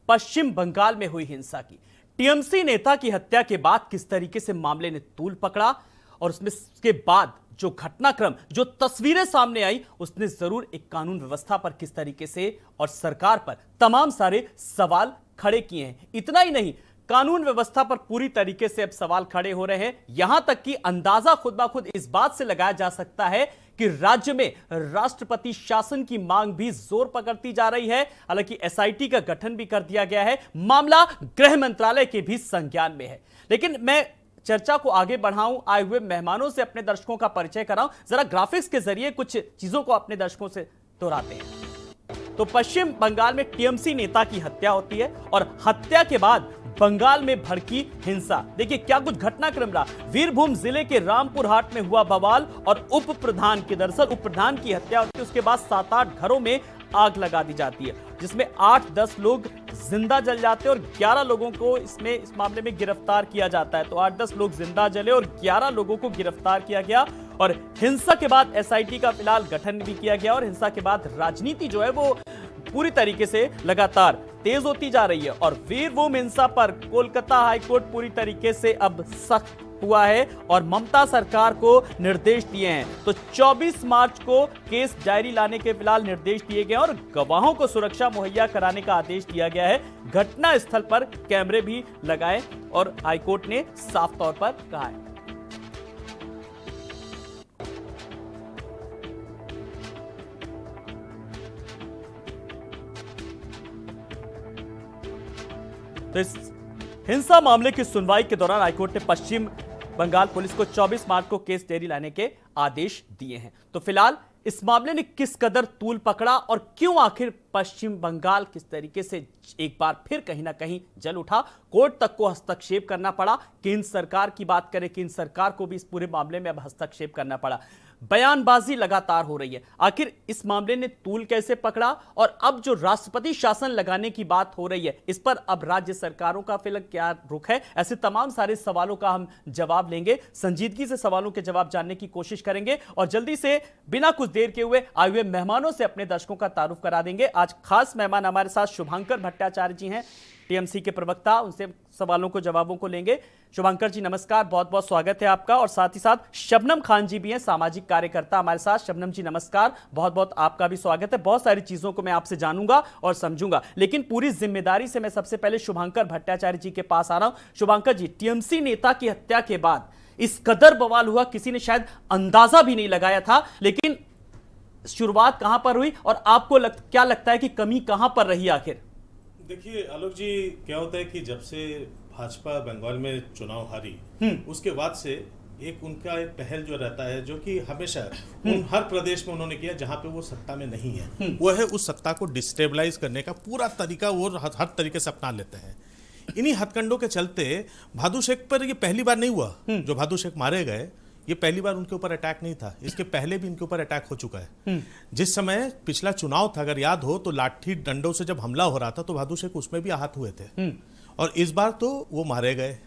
पश्चिम बंगाल में हुई हिंसा की। टीएमसी नेता की हत्या के बाद किस तरीके से मामले ने तूल पकड़ा और उसके बाद जो घटनाक्रम, जो तस्वीरें सामने आई, उसने जरूर एक कानून व्यवस्था पर किस तरीके से और सरकार पर तमाम सारे सवाल खड़े किए हैं। इतना ही नहीं, कानून व्यवस्था पर पूरी तरीके से अब सवाल खड़े हो रहे हैं। यहां तक कि अंदाजा खुद ब खुद इस बात से लगाया जा सकता है कि राज्य में राष्ट्रपति शासन की मांग भी जोर पकड़ती जा रही है। हालांकि एसआईटी का गठन भी कर दिया गया है, मामला गृह मंत्रालय के भी संज्ञान में है। लेकिन मैं चर्चा को आगे बढ़ाऊं, आए हुए मेहमानों से अपने दर्शकों का परिचय कराऊं, जरा ग्राफिक्स के जरिए कुछ चीजों को अपने दर्शकों से दोहराते हैं। तो पश्चिम बंगाल में टीएमसी नेता की हत्या होती है और हत्या के बाद बंगाल में भड़की हिंसा। देखिए क्या कुछ घटनाक्रम रहा। वीरभूम जिले के रामपुर हाट में हुआ बवाल और उप प्रधान की हत्या होती है। उसके बाद 7-8 घरों में आग लगा दी जाती है, जिसमें 8-10 लोग जिंदा जल जाते हैं और 11 लोगों को इस मामले में गिरफ्तार किया जाता है। तो 8-10 लोग जिंदा जले और 11 लोगों को गिरफ्तार किया गया। और हिंसा के बाद एसआईटी का फिलहाल गठन भी किया गया और हिंसा के बाद राजनीति जो है वो पूरी तरीके से लगातार तेज होती जा रही है। और वीरभूम हिंसा पर कोलकाता हाईकोर्ट पूरी तरीके से अब सख्त हुआ है और ममता सरकार को निर्देश दिए हैं। तो 24 मार्च को केस डायरी लाने के फिलहाल निर्देश दिए गए और गवाहों को सुरक्षा मुहैया कराने का आदेश दिया गया है। घटना स्थल पर कैमरे भी लगाए और हाईकोर्ट ने साफ तौर पर कहा है। तो इस हिंसा मामले की सुनवाई के दौरान हाईकोर्ट ने पश्चिम बंगाल पुलिस को 24 मार्च को केस डायरी लाने के आदेश दिए हैं। तो फिलहाल इस मामले ने किस कदर तूल पकड़ा और क्यों आखिर पश्चिम बंगाल किस तरीके से एक बार फिर कहीं ना कहीं जल उठा, कोर्ट तक को हस्तक्षेप करना पड़ा। केंद्र सरकार की बात करें, केंद्र सरकार को भी इस पूरे मामले में अब हस्तक्षेप करना पड़ा। बयानबाजी लगातार हो रही है। आखिर इस मामले ने तूल कैसे पकड़ा और अब जो राष्ट्रपति शासन लगाने की बात हो रही है, इस पर अब राज्य सरकारों का फिलहाल क्या रुख है, ऐसे तमाम सारे सवालों का हम जवाब लेंगे। संजीदगी से सवालों के जवाब जानने की कोशिश करेंगे और जल्दी से बिना कुछ देर के हुए आए हुए मेहमानों से अपने दर्शकों का तारुफ करा देंगे। आज खास मेहमान हमारे साथ शुभंकर भट्टाचार्य जी हैं, टीएमसी के प्रवक्ता। उनसे सवालों को जवाबों को लेंगे। शुभंकर जी नमस्कार, बहुत बहुत स्वागत है आपका। और साथ ही साथ शबनम खान जी भी हैं, सामाजिक कार्यकर्ता हमारे साथ। शबनम जी नमस्कार, बहुत बहुत आपका भी स्वागत है। बहुत सारी चीजों को मैं आपसे जानूंगा और समझूंगा, लेकिन पूरी जिम्मेदारी से मैं सबसे पहले शुभंकर भट्टाचार्य जी के पास आ रहा हूं। शुभंकर जी, टीएमसी नेता की हत्या के बाद इस कदर बवाल हुआ, किसी ने शायद अंदाजा भी नहीं लगाया था। लेकिन शुरुआत कहां पर हुई और आपको क्या लगता है कि कमी कहां पर रही आखिर? देखिए आलोक जी, क्या होता है कि जब से भाजपा बंगाल में चुनाव हारी, उसके बाद से एक उनका एक पहल जो रहता है, जो कि हमेशा हर प्रदेश में उन्होंने किया जहां पे वो सत्ता में नहीं है, वो है उस सत्ता को डिस्टेबलाइज करने का पूरा तरीका वो हर तरीके से अपना लेते हैं। इन्हीं हथकंडों के चलते भादु शेख पर ये पहली बार नहीं हुआ। जो भादु शेख मारे गए, ये पहली बार उनके ऊपर अटैक नहीं था, इसके पहले भी इनके ऊपर अटैक हो चुका है। जिस समय पिछला चुनाव था, अगर याद हो, तो लाठी डंडों से जब हमला हो रहा था तो भादु शेख उसमें भी आहत हुए थे और इस बार तो वो मारे गए।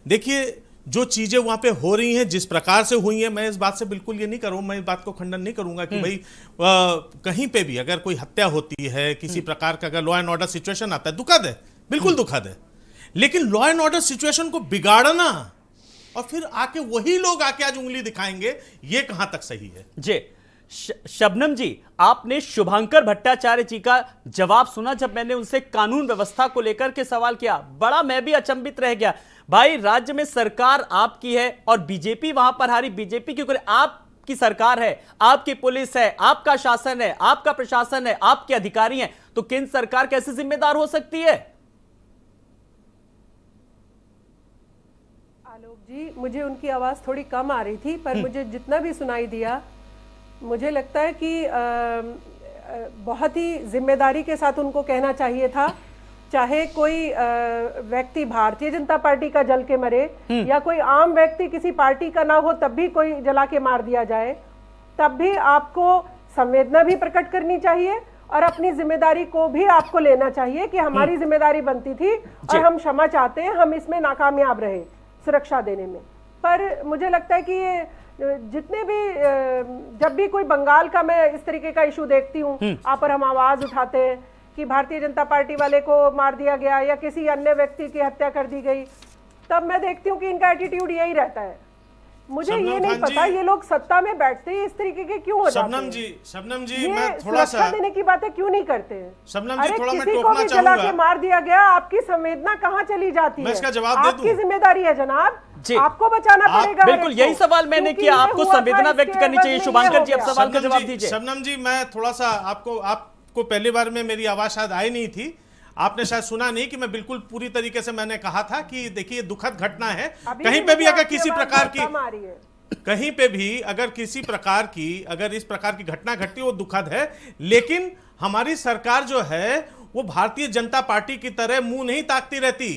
देखिए जो चीजें वहां पे हो रही हैं, जिस प्रकार से हुई हैं, मैं इस बात से बिल्कुल ये नहीं करूँ, मैं इस बात को खंडन नहीं करूंगा कि भाई कहीं पे भी अगर कोई हत्या होती है, किसी प्रकार का अगर लॉ एंड ऑर्डर सिचुएशन आता है, दुखद है, बिल्कुल दुखद है। लेकिन लॉ एंड ऑर्डर सिचुएशन को बिगाड़ना और फिर आके वही लोग आके आज उंगली दिखाएंगे, ये कहां तक सही है? जी शबनम जी, आपने शुभंकर भट्टाचार्य जी का जवाब सुना। जब मैंने उनसे कानून व्यवस्था को लेकर के सवाल किया, बड़ा मैं भी अचंभित रह गया। भाई राज्य में सरकार आपकी है और बीजेपी वहां पर हारी, बीजेपी क्यों करे? आपकी सरकार है, आपकी पुलिस है, आपका शासन है, आपका प्रशासन है, आपके अधिकारी हैं, तो केंद्र सरकार कैसे जिम्मेदार हो सकती है? आलोक जी, मुझे उनकी आवाज़ थोड़ी कम आ रही थी, पर मुझे जितना भी सुनाई दिया, मुझे लगता है कि बहुत ही जिम्मेदारी के साथ उनको कहना चाहिए था। चाहे कोई व्यक्ति भारतीय जनता पार्टी का जल के मरे या कोई आम व्यक्ति किसी पार्टी का ना हो, तब भी कोई जला के मार दिया जाए, तब भी आपको संवेदना भी प्रकट करनी चाहिए और अपनी जिम्मेदारी को भी आपको लेना चाहिए कि हमारी जिम्मेदारी बनती थी और हम क्षमा चाहते हैं, हम इसमें नाकामयाब रहे सुरक्षा देने में। पर मुझे लगता है कि ये जितने भी जब भी कोई बंगाल का मैं इस तरीके का इशू देखती हूँ, आप पर हम आवाज उठाते हैं कि भारतीय जनता पार्टी वाले को मार दिया गया या किसी अन्य व्यक्ति की हत्या कर दी गई, तब मैं देखती हूँ कि इनका एटीट्यूड यही रहता है। मुझे ये नहीं पता ये लोग सत्ता में बैठते ही इस तरीके के क्यों हो जाते हैं। शबनम जी मैं थोड़ा सा देने की बातें क्यों नहीं करते हैं? शबनम जी थोड़ा मैं किसी को टोकना भी जला चाहूंगा। के मार दिया गया, आपकी संवेदना कहाँ चली जाती है? मैं इसका जवाब दे दूं? आपकी जिम्मेदारी है जनाब, जी आपको बचाना पड़ेगा। बिल्कुल यही सवाल मैंने किया, आपको संवेदना व्यक्त करनी चाहिए। शुभांकर जी, अब सवाल का जवाब दीजिए। शबनम जी मैं थोड़ा सा आपको पहली बार में मेरी आवाज शायद आई नहीं थी, आपने शायद सुना नहीं कि मैं बिल्कुल पूरी तरीके से मैंने कहा था कि देखिए दुखद घटना है। कहीं पे भी अगर किसी प्रकार की कहीं पे भी अगर किसी प्रकार की अगर इस प्रकार की घटना घटती है वो दुखद है, लेकिन हमारी सरकार जो है वो भारतीय जनता पार्टी की तरह मुंह नहीं ताकती रहती।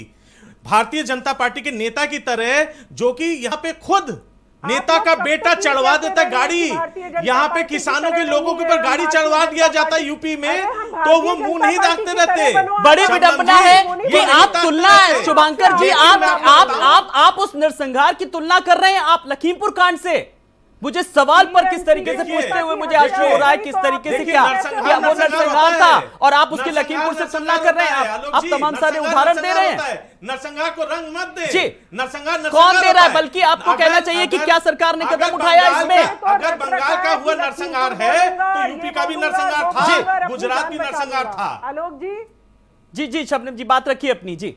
भारतीय जनता पार्टी के नेता की तरह जो कि यहाँ पे खुद नेता का बेटा चढ़वा देता है गाड़ी, यहाँ पे किसानों के लोगों के ऊपर गाड़ी चढ़वा दिया जाता है यूपी में, तो वो मुंह नहीं ताकते रहते। बड़ी विडंबना है कि आप तुलना है शुभांकर जी, आप उस नरसंहार की तुलना कर रहे हैं आप लखीमपुर कांड से। मुझे सवाल पर किस तरीके से पूछते हुए मुझे आश्चर्य हो रहा है किस तरीके से क्या वो नरसंहार था और आप उसकी लखीमपुर से तुलना कर रहे हैं। आप तमाम सारे उदाहरण दे रहे हैं। नरसंहार को रंग मत दे जी, नरसंहार कौन दे रहा है? बल्कि आपको कहना चाहिए कि क्या सरकार ने कदम उठाया इसमें। अगर बंगाल का हुआ नरसंहार है तो यूपी का भी नरसंहार था, गुजरात भी नरसंहार था। आलोक जी, जी शबनम जी बात रखिए अपनी। जी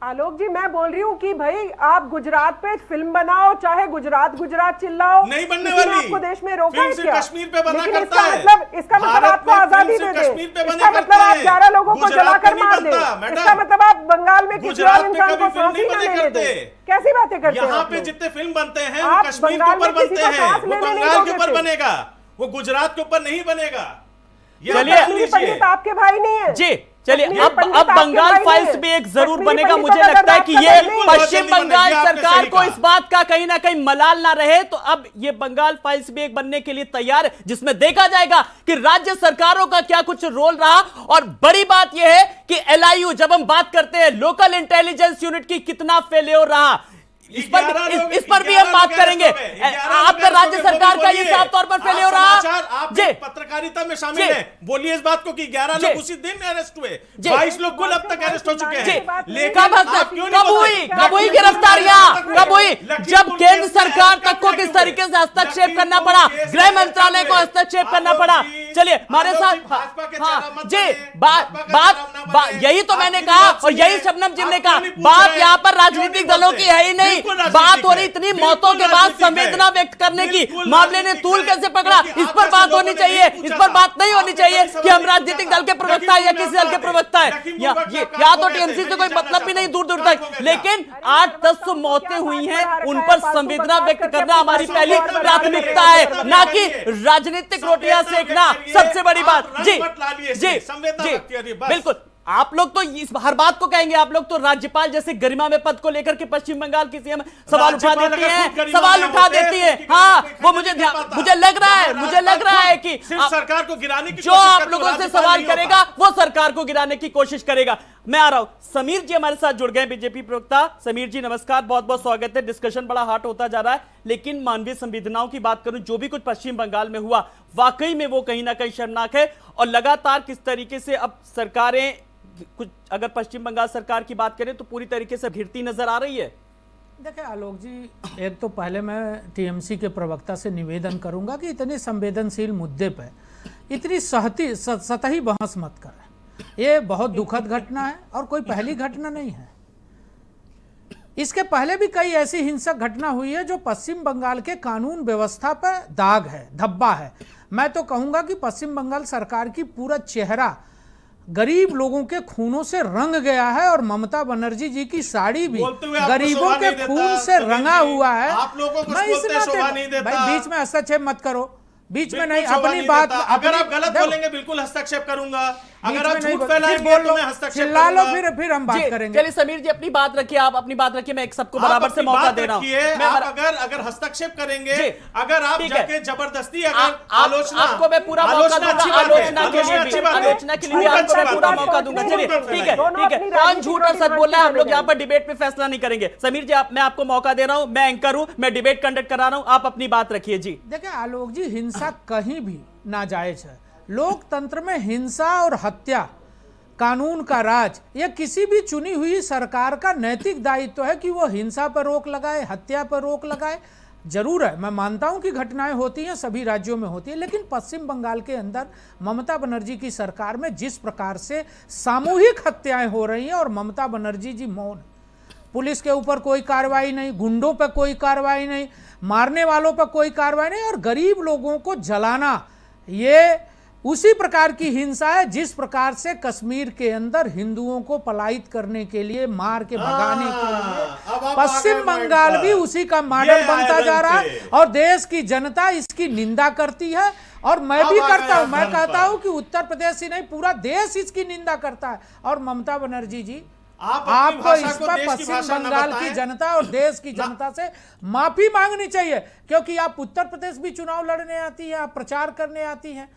आलोक जी, मैं बोल रही हूँ कि भाई आप गुजरात पे फिल्म बनाओ, चाहे गुजरात चिल्लाओ, नहीं बनने वाली। आपको देश में रोका है क्या? कश्मीर पे बना लेकिन करता है। इसका मतलब आपको आजादी दे दे, कश्मीर पे बना इसका मतलब करता आप है। 11 लोगों को गुजरात जलाकर पे मार नहीं दे, बनता, मैडम। इसका मतलब आप बंगाल में किसी गुजरात और पे इंसान कभी को फिल्म फांसी नहीं न बने लेने करते। दे। कैसी बातें करते हैं यहाँ आप पे लोग? जितने फिल्म बनते हैं वो आप कश्मीर के बंगाल ऊपर में किसी बनते को हैं, सांस वो लेने नहीं बंगाल के दोगे ऊपर फिर। बनेगा, वो गुजरात के ऊपर नहीं बनेगा। चलिए पंडित आपके भाई नहीं है जी, चलिए अब पंडित आपके बंगाल भाई फाइल्स नहीं भी है। एक जरूर कश्मीरी बनेगा। पंडितों मुझे का लगता है कि दर्द ये आपका नहीं है। पश्चिम बंगाल सरकार को इस बात का कहीं ना कहीं मलाल ना रहे, तो अब ये बंगाल फाइल्स भी एक बनने के लिए तैयार है, जिसमें देखा जाएगा कि राज्य सरकारों का क्या कुछ रोल रहा। और बड़ी बात यह है कि LIU, जब हम बात करते हैं लोकल इंटेलिजेंस यूनिट की, कितना फेल्योर रहा, इस पर भी हम बात करेंगे। आपका राज्य सरकार का ये साफ तौर पर फेल्योर रहा। आप पत्रकारिता में शामिल हैं, बोलिए इस बात को कि 11 लोग उसी दिन अरेस्ट हुए, 22 लोग कुल अब तक अरेस्ट हो चुके हैं। लेकिन कब हुई गिरफ्तारियां? कब हुई? जब केंद्र सरकार तक को किस तरीके से हस्तक्षेप करना पड़ा, गृह मंत्रालय को हस्तक्षेप करना पड़ा। चलिए हमारे साथ बात यही तो मैंने कहा और यही शबनम जी ने कहा, बात यहाँ पर राजनीतिक दलों की है ही नहीं, बात हो रही इतनी मौतों के बाद संवेदना व्यक्त करने की। मामले ने तूल कैसे पकड़ा, इस पर बात होनी चाहिए। इस पर बात नहीं होनी चाहिए कि हम राजनीतिक दल के प्रवक्ता है या किसी दल के प्रवक्ता है, या तो टीएमसी से कोई मतलब भी नहीं दूर दूर तक। लेकिन 8-10 मौतें हुई हैं, उन पर संवेदना व्यक्त करना हमारी पहली प्राथमिकता है, ना कि राजनीतिक रोटियां सेकना। सबसे बड़ी बात जी बिल्कुल। आप लोग तो इस हर बात को कहेंगे, आप लोग तो राज्यपाल जैसे गरिमा में पद को लेकर के पश्चिम बंगाल की सीएम सवाल उठा देती हैं, हाँ वो मुझे लग रहा है कि सरकार को गिराने की जो आप लोगों से सवाल करेगा वो सरकार को गिराने की कोशिश करेगा। मैं आ रहा हूं, समीर जी हमारे साथ जुड़ गए, बीजेपी प्रवक्ता। समीर जी नमस्कार, बहुत बहुत स्वागत है। डिस्कशन बड़ा हॉट होता जा रहा है, लेकिन मानवीय संवेदनाओं की बात करूं, जो भी कुछ पश्चिम बंगाल में हुआ वाकई में वो कहीं ना कहीं शर्मनाक है। और लगातार किस तरीके से अब सरकारें, कुछ अगर पश्चिम बंगाल सरकार की बात करें तो पूरी तरीके से घिरती नजर आ रही है। देखिए आलोक जी, एक तो पहले मैं टीएमसी के प्रवक्ता से निवेदन करूंगा कि इतने संवेदनशील मुद्दे पर इतनी सतही बहस मत करें। ये बहुत दुखद घटना है और कोई पहली घटना नहीं है। इसके पहले भी कई ऐसी हिंसक घटना हुई है जो पश्चिम बंगाल के कानून व्यवस्था पर दाग है, धब्बा है। मैं तो कहूंगा कि पश्चिम बंगाल सरकार की पूरा चेहरा गरीब लोगों के खूनों से रंग गया है और ममता बनर्जी जी की साड़ी भी गरीबों के खून से रंगा हुआ है। आप लोगों को शोभा नहीं देता। भाई बीच में हस्तक्षेप मत करो, बीच में नहीं, अपनी बात। अगर आप गलत बोलेंगे बिल्कुल हस्तक्षेप करूंगा, अगर आप झूठ फैलाएंगे तो मैं हस्तक्षेप चिल्ला लो, फिर हम बात करेंगे। चलिए समीर जी अपनी बात रखिए, आप अपनी बात रखिए, मैं एक सबको बराबर से मौका दे रहा हूं। आप अगर हस्तक्षेप करेंगे, अगर आप जाके जबरदस्ती आलोचना, आपको मैं पूरा मौका दूंगा, आलोचना के लिए भी आपको मैं पूरा मौका दूंगा। चलिए ठीक है, कौन झूठ और सच बोल रहा है, हम लोग यहाँ पर डिबेट में फैसला नहीं करेंगे। समीर जी मैं आपको मौका दे रहा हूँ, मैं एंकर हूँ, मैं डिबेट कंडक्ट करा रहा हूँ, आप अपनी बात रखिए। जी देखिए आलोक जी, हिंसा कहीं भी नाजायज है, लोकतंत्र में हिंसा और हत्या, कानून का राज, यह किसी भी चुनी हुई सरकार का नैतिक दायित्व है कि वो हिंसा पर रोक लगाए, हत्या पर रोक लगाए। जरूर है, मैं मानता हूं कि घटनाएं होती हैं, सभी राज्यों में होती है, लेकिन पश्चिम बंगाल के अंदर ममता बनर्जी की सरकार में जिस प्रकार से सामूहिक हत्याएं हो रही हैं और ममता बनर्जी जी मौन, पुलिस के ऊपर कोई कार्रवाई नहीं, गुंडों पर कोई कार्रवाई नहीं, मारने वालों पर कोई कार्रवाई नहीं, और गरीब लोगों को जलाना, ये उसी प्रकार की हिंसा है जिस प्रकार से कश्मीर के अंदर हिंदुओं को पलायित करने के लिए, मार के भगाने के लिए पश्चिम बंगाल भी उसी का मॉडल बनता जा रहा है, और देश की जनता इसकी निंदा करती है। और मैं भी करता हूं, मैं कहता हूं कि उत्तर प्रदेश ही नहीं, पूरा देश इसकी निंदा करता है। और ममता बनर्जी जी, आपको इस पर पश्चिम बंगाल की जनता और देश की जनता से माफी मांगनी चाहिए, क्योंकि आप उत्तर प्रदेश भी चुनाव लड़ने आती हैं, आप प्रचार करने आती हैं,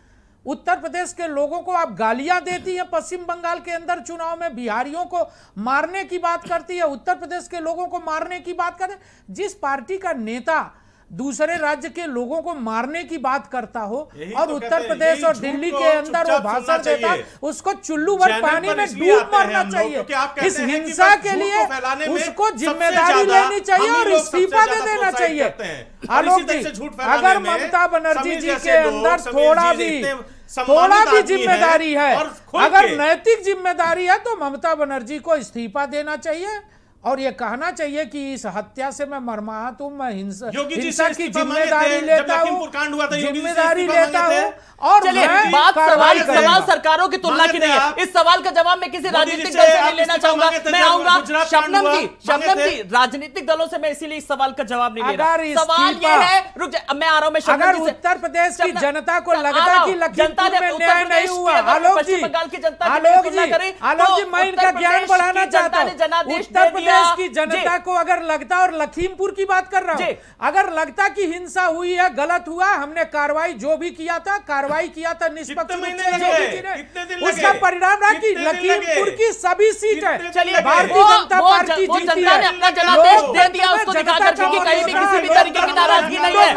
उत्तर प्रदेश के लोगों को आप गालियां देती हैं, पश्चिम बंगाल के अंदर चुनाव में बिहारियों को मारने की बात करती है, उत्तर प्रदेश के लोगों को मारने की बात करते। जिस पार्टी का नेता दूसरे राज्य के लोगों को मारने की बात करता हो और तो उत्तर प्रदेश और दिल्ली के अंदर वो भाषण देता है, उसको चुल्लू भर पानी में डूब मरना चाहिए। इस हिंसा के लिए उसको जिम्मेदारी लेनी चाहिए और इस्तीफा दे देना चाहिए। आलोक जी, अगर ममता बनर्जी जी के अंदर थोड़ा भी जिम्मेदारी है, अगर नैतिक जिम्मेदारी है, तो ममता बनर्जी को इस्तीफा देना चाहिए और ये कहना चाहिए कि इस हत्या से मैं मर्माहत हूं, मैं हिंसा की जिम्मेदारी लेता हूं, जिम्मेदारी लेता हूं। और चलिए, बात सवाल सरकारों की तुलना की नहीं है। इस सवाल का जवाब मैं किसी राजनीतिक दल से नहीं लेना चाहूंगा। मैं आऊंगा शबनम जी, राजनीतिक दलों से मैं इसीलिए इस सवाल का जवाब नहीं ले रहा। सवाल ये है, रुक जाए, मैं आ रहा हूं। मैं अगर उत्तर प्रदेश की जनता को लगता कि लखीमपुर में न्याय नहीं हुआ, आलोक जी, मैं इनका ज्ञान बढ़ाना चाहता हूं। उत्तर प्रदेश की जनता को अगर लगता, और लखीमपुर की बात कर रहा हूं, अगर लगता कि हिंसा हुई है, गलत हुआ, हमने कार्रवाई जो भी किया था, कार्रवाई किया था निष्पक्ष रूप से, उसका परिणाम रहा कि लखीमपुर की सभी सीटें भारतीय जनता पार्टी जीती है। अपना जनादेश दे दिया उसको दिखाकर कि कहीं भी किसी भी तरीके की नाराजगी नहीं है।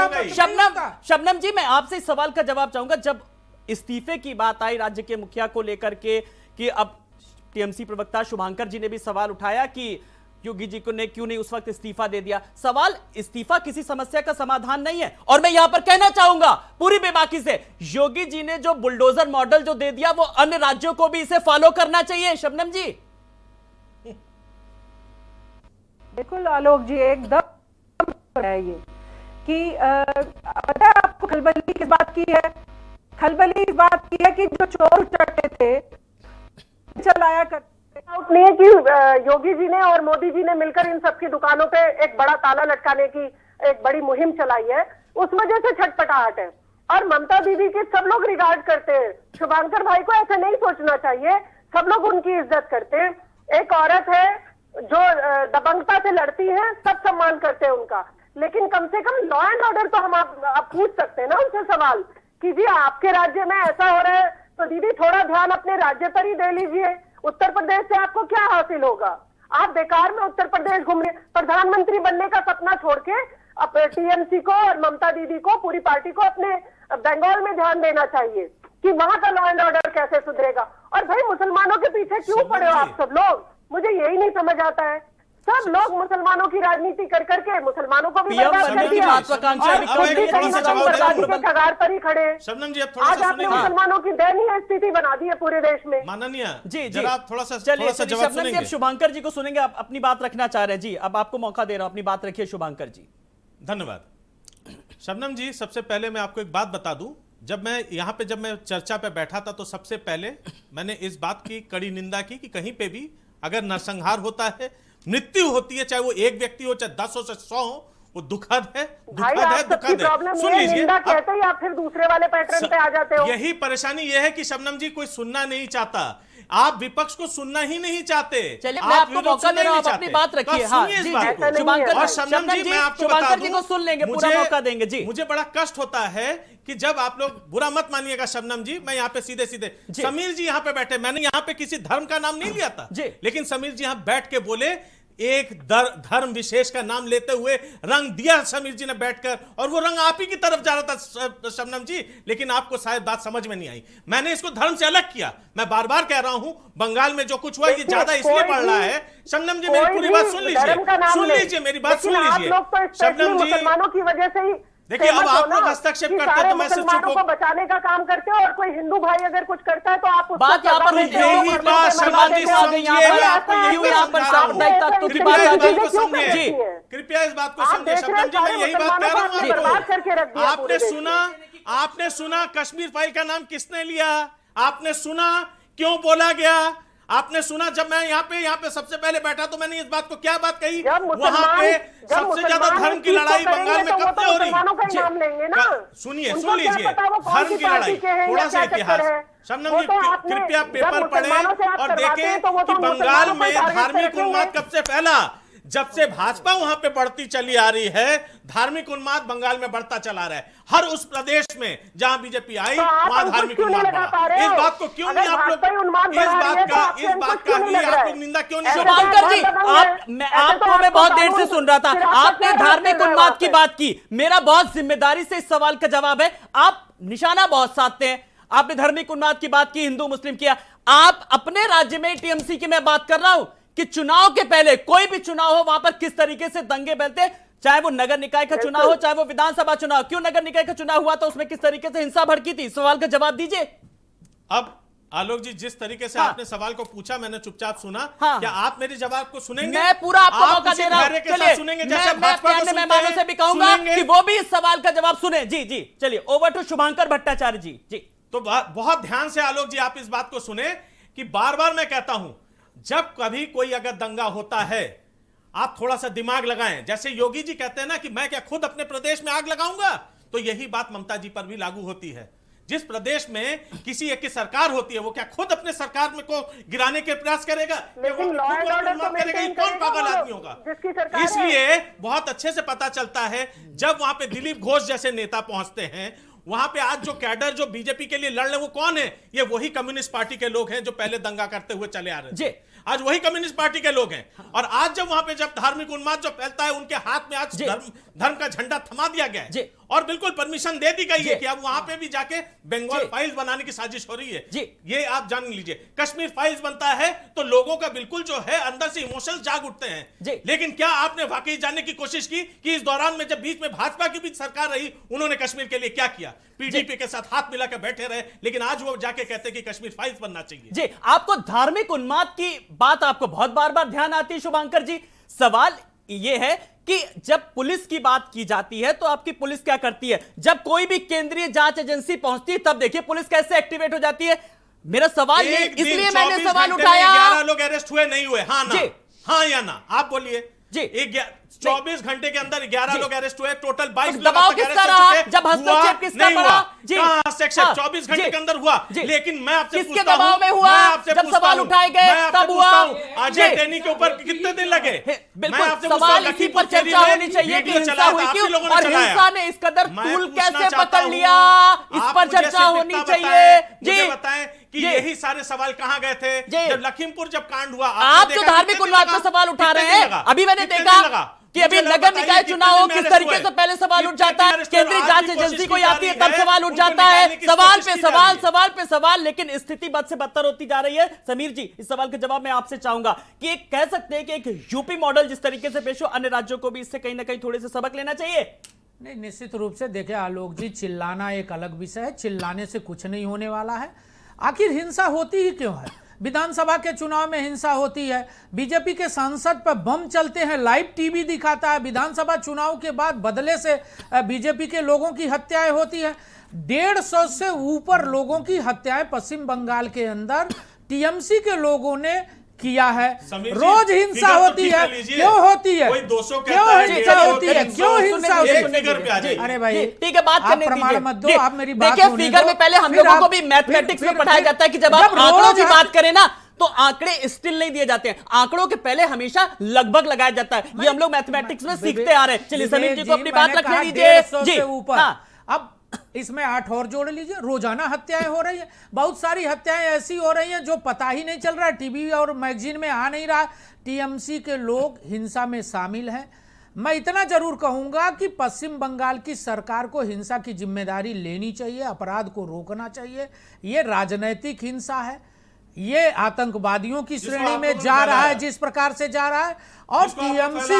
शबनम जी, मैं आपसे इस सवाल का जवाब चाहूंगा। जब इस्तीफे की बात आई राज्य के मुखिया को लेकर के, कि अब टीएमसी प्रवक्ता शुभांकर जी ने भी सवाल उठाया कि योगी जी को ने क्यों नहीं उस वक्त इस्तीफा दे दिया। सवाल, इस्तीफा किसी समस्या का समाधान नहीं है। और मैं यहां पर कहना चाहूंगा पूरी बेबाकी से, योगी जी ने जो बुलडोजर मॉडल जो दे दिया, वो अन्य राज्यों को भी इसे फॉलो करना चाहिए। शबनम जी, बिल्कुल आलोक जी, एकदम है ये कि पता है आपको खलबली किस बात की है? खलबली इस बात की है कि जो चोर चटे थे चलाया करते नहीं है कि योगी जी ने और मोदी जी ने मिलकर इन सबकी दुकानों पे एक बड़ा ताला लटकाने की एक बड़ी मुहिम चलाई है, उस वजह से छटपटाहट है। और ममता दीदी की सब लोग रिगार्ड करते हैं, शुभांकर भाई को ऐसे नहीं सोचना चाहिए, सब लोग उनकी इज्जत करते हैं। एक औरत है जो दबंगता से लड़ती है, सब सम्मान करते हैं उनका, लेकिन कम से कम लॉ एंड ऑर्डर तो हम आप पूछ सकते हैं ना उनसे सवाल कि जी आपके राज्य में ऐसा हो रहा है, तो दीदी थोड़ा ध्यान अपने राज्य पर ही दे लीजिए। उत्तर प्रदेश से आपको क्या हासिल होगा? आप बेकार में उत्तर प्रदेश घूम रहे, प्रधानमंत्री बनने का सपना छोड़ के टीएमसी को और ममता दीदी को, पूरी पार्टी को अपने बंगाल में ध्यान देना चाहिए कि वहां का लॉ एंड ऑर्डर कैसे सुधरेगा। और भाई मुसलमानों के पीछे क्यों पड़े हो आप सब लोग? मुझे यही नहीं समझ आता है। सब लोग मुसलमानों की राजनीति कर करके मुसलमानों को भी बर्बाद कर दिया, कगार पर ही खड़े। शबनम जी, अब थोड़ा आज आपने मुसलमानों की दयनीय स्थिति बना दी है पूरे देश में। माननीय जी, आप थोड़ा सा जवाब सुनेंगे। शुभांकर जी को सुनेंगे, आप अपनी बात रखना चाह रहे हैं। जी, अब आपको मौका दे रहा हूं, अपनी बात रखिए शुभांकर जी। धन्यवाद। शबनम जी, सबसे पहले मैं आपको एक बात बता दूं, जब मैं चर्चा पे बैठा था तो सबसे पहले मैंने इस बात की कड़ी निंदा की कि कहीं पे भी अगर नरसंहार होता है, मृत्यु होती है, चाहे वो एक व्यक्ति हो, चाहे 10 हो, चाहे 100 हो, वो दुखद है, दुखद है, दुखद है। सुन लीजिए, कहते हैं आप फिर दूसरे वाले पैटर्न पे आ जाते हो। यही परेशानी ये है कि शबनम जी कोई सुनना नहीं चाहता, आप विपक्ष को सुनना ही नहीं चाहते। चलिए, मैं आपको मौका दे रहा हूं, आप अपनी बात रखिए। हाँ, जी, शबनम जी, मैं आपको बता दूं, को सुन लेंगे, पूरा मौका देंगे। जी, मुझे बड़ा कष्ट होता है कि जब आप लोग, बुरा मत मानिएगा शबनम जी, मैं यहाँ पे सीधे समीर जी यहाँ पे बैठे, मैंने यहाँ पे किसी धर्म का नाम नहीं लिया था, लेकिन समीर जी यहाँ बैठ के बोले एक धर्म विशेष का नाम लेते हुए रंग दिया समीर जी ने बैठकर, और वो रंग आप ही की तरफ जा रहा था शबनम जी, लेकिन आपको शायद बात समझ में नहीं आई। मैंने इसको धर्म से अलग किया। मैं बार बार कह रहा हूं, बंगाल में जो कुछ हुआ ये ज्यादा इसलिए बढ़ रहा है। शबनम जी मेरी पूरी बात सुन लीजिए, मेरी बात सुन लीजिए शबनम जी। मुसलमानों की वजह से ही देखिए, अब आप लोग हस्तक्षेप करते हैं तो मैं सिर्फ मुसलमानों को बचाने का काम करते हो, और कोई हिंदू भाई अगर कुछ करता है तो आप उसको बात यहाँ पर जवाब देते हो। यही बात शर्मा जी कृपया इस बात को समझिए। शबनम जी मैं यही बात कह रहा हूँ। आपने सुना कश्मीर फाइल का नाम किसने लिया? आपने सुना क्यों बोला गया? आपने सुना जब मैं यहाँ पे सबसे पहले बैठा तो मैंने इस बात को क्या बात कही? वहां पे सबसे ज्यादा धर्म की लड़ाई बंगाल में कब से हो रही? सुनिए, सुन लीजिए, धर्म की लड़ाई, थोड़ा सा इतिहास। शबनम जी कृपया पेपर पढ़ें और देखें कि बंगाल में धार्मिक उन्माद कब से फैला। जब से भाजपा वहां पे बढ़ती चली आ रही है, धार्मिक उन्माद बंगाल में बढ़ता चला रहा है। हर उस प्रदेश में जहां बीजेपी आई वहां धार्मिक उन्माद बढ़ा। इस बात को क्यों नहीं आप लोग, इस बात का नहीं आप लोग निंदा क्यों नहीं? शुभंकर जी, आपको मैं बहुत देर से सुन रहा था, आपने धार्मिक उन्माद की बात की। मेरा बहुत जिम्मेदारी से इस सवाल का जवाब है, आप निशाना बहुत साधते हैं। आपने धार्मिक उन्माद की बात की, हिंदू मुस्लिम किया। आप अपने राज्य में टीएमसी की मैं बात कर रहा हूं कि चुनाव के पहले कोई भी चुनाव हो वहां पर किस तरीके से दंगे बहते, चाहे वो नगर निकाय का चुनाव हो, चाहे वो विधानसभा चुनाव। क्यों नगर निकाय का चुनाव हुआ तो उसमें किस तरीके से हिंसा भड़की थी? सवाल का जवाब दीजिए। अब आलोक जी जिस तरीके से आपने सवाल को पूछा मैंने चुपचाप सुना। क्या आप मेरे जवाब को सुनेंगे? मैं पूरा आपको मौका दे रहा हूं। चलिए, सुनेंगे मैं मेहमानों से भी कहूंगा कि वो भी इस सवाल का जवाब सुने। जी जी, चलिए ओवर टू शुभंकर भट्टाचार्य जी। जी तो बहुत ध्यान से आलोक जी आप इस बात को सुने कि बार बार मैं कहता हूं, जब कभी कोई अगर दंगा होता है आप थोड़ा सा दिमाग लगाएं। जैसे योगी जी कहते हैं ना कि मैं क्या खुद अपने प्रदेश में आग लगाऊंगा, तो यही बात ममता जी पर भी लागू होती है। जिस प्रदेश में किसी एक की सरकार होती है वो क्या खुद अपने सरकार में को गिराने के प्रयास करेगा? लेकिन लॉ एंड ऑर्डर तो मेंटेन कौन पागल आदमी होगा? इसलिए बहुत अच्छे से पता चलता है जब वहां पे दिलीप घोष जैसे नेता पहुंचते हैं, वहां पे आज जो कैडर जो बीजेपी के लिए लड़ रहे वो कौन है? ये वही कम्युनिस्ट पार्टी के लोग हैं जो पहले दंगा करते हुए चले आ रहे थे। आज वही कम्युनिस्ट पार्टी के लोग हैं। और आज जब वहां पे जब धार्मिक उन्माद जो फैलता है उनके हाथ में आज धर्म का झंडा थमा दिया गया है और बिल्कुल परमिशन दे दी गई है कि अब वहां पे भी जाके बंगाल फाइल्स बनाने की साजिश हो रही है। ये आप जान लीजिए। कश्मीर फाइल्स बनता है तो लोगों का बिल्कुल जो है अंदर से इमोशंस जाग उठते हैं। लेकिन क्या आपने वाकई जानने की कोशिश की कि इस दौरान में जब बीच में भाजपा की भी सरकार रही उन्होंने कश्मीर के लिए क्या किया? पीडीपी के साथ हाथ मिलाकर बैठे रहे, लेकिन आज वो जाके कहते कि कश्मीर फाइल्स बनना चाहिए। जी, आपको धार्मिक उन्माद की बात आपको बहुत बार बार ध्यान आती है शुभंकर जी। सवाल ये है कि जब पुलिस की बात की जाती है तो आपकी पुलिस क्या करती है? जब कोई भी केंद्रीय जांच एजेंसी पहुंचती है तब देखिए पुलिस कैसे एक्टिवेट हो जाती है। मेरा सवाल ये, इसलिए मैंने सवाल उठाया। 11 लोग अरेस्ट हुए नहीं हुए? हाँ ना? हाँ या ना? आप बोलिए। जी 24 घंटे के अंदर 11 लोग अरेस्ट हुए, टोटल 22 लोग दबाव किसका रहा? जब हस्तक्षेप किसका पड़ा? जी 24 घंटे के अंदर हुआ। लेकिन मैं आपसे किसके दबाव में हुआ? जब सवाल उठाए गए तब हुआ। अजय टैनी के ऊपर कितने दिन लगे? बिल्कुल सवाल इसी पर चर्चा होनी चाहिए कि हिंसा हुई क्यों और हिंसा ने इस कदर तूल कैसे पकड़ लिया, इस पर चर्चा होनी चाहिए। जी बताएं कि यही सारे सवाल कहां गए थे जब लखीमपुर जब कांड हुआ? आप जो धार्मिक उन्माद पर सवाल उठा रहे हैं, अभी मैंने देखा कि अभी नगर निकाय चुनाव हो किस तरीके से पहले सवाल उठ जाता है, केंद्रीय जांच एजेंसी कोई आती है तब सवाल उठ जाता है। सवाल पे सवाल, सवाल पे सवाल, लेकिन स्थिति बद से बदतर होती जा रही है। समीर जी, इस सवाल के जवाब मैं आपसे चाहूंगा कि एक कह सकते हैं कि एक यूपी मॉडल जिस तरीके से पेश हो, अन्य राज्यों को भी इससे कहीं ना कहीं थोड़े से सबक लेना चाहिए। नहीं, निश्चित रूप से देखिए आलोक जी, चिल्लाना एक अलग विषय है, चिल्लाने से कुछ नहीं होने वाला है। आखिर हिंसा होती ही क्यों है? विधानसभा के चुनाव में हिंसा होती है, बीजेपी के सांसद पर बम चलते हैं, लाइव टीवी दिखाता है। विधानसभा चुनाव के बाद बदले से बीजेपी के लोगों की हत्याएं होती है। 150 से ऊपर लोगों की हत्याएं पश्चिम बंगाल के अंदर टीएमसी के लोगों ने किया है। रोज हिंसा होती है, क्यों होती है? क्यों हिंसा होती है? क्यों हिंसा होती है? अरे भाई ठीक है, बात करने प्रमाण मत दो, आप मेरी बात देखिए। फिगर में पहले हम लोगों को भी मैथमेटिक्स में पढ़ाया जाता है कि जब आप आंकड़ों की बात करें ना तो आंकड़े स्टिल नहीं दिए जाते हैं, आंकड़ों के पहले हमेशा लगभग लगाया जाता है। ये हम लोग मैथमेटिक्स में सीखते आ रहे हैं। चलिए समीर जी को अपनी बात रखने दीजिए। जी ऊपर अब इसमें 8 और जोड़ लीजिए। रोजाना हत्याएं हो रही हैं, बहुत सारी हत्याएं ऐसी हो रही हैं जो पता ही नहीं चल रहा है, टीवी और मैगजीन में आ नहीं रहा। टीएमसी के लोग हिंसा में शामिल हैं। मैं इतना जरूर कहूंगा कि पश्चिम बंगाल की सरकार को हिंसा की जिम्मेदारी लेनी चाहिए, अपराध को रोकना चाहिए। ये राजनैतिक हिंसा है, ये आतंकवादियों की श्रेणी में जा रहा है जिस प्रकार से जा रहा है। और टीएमसी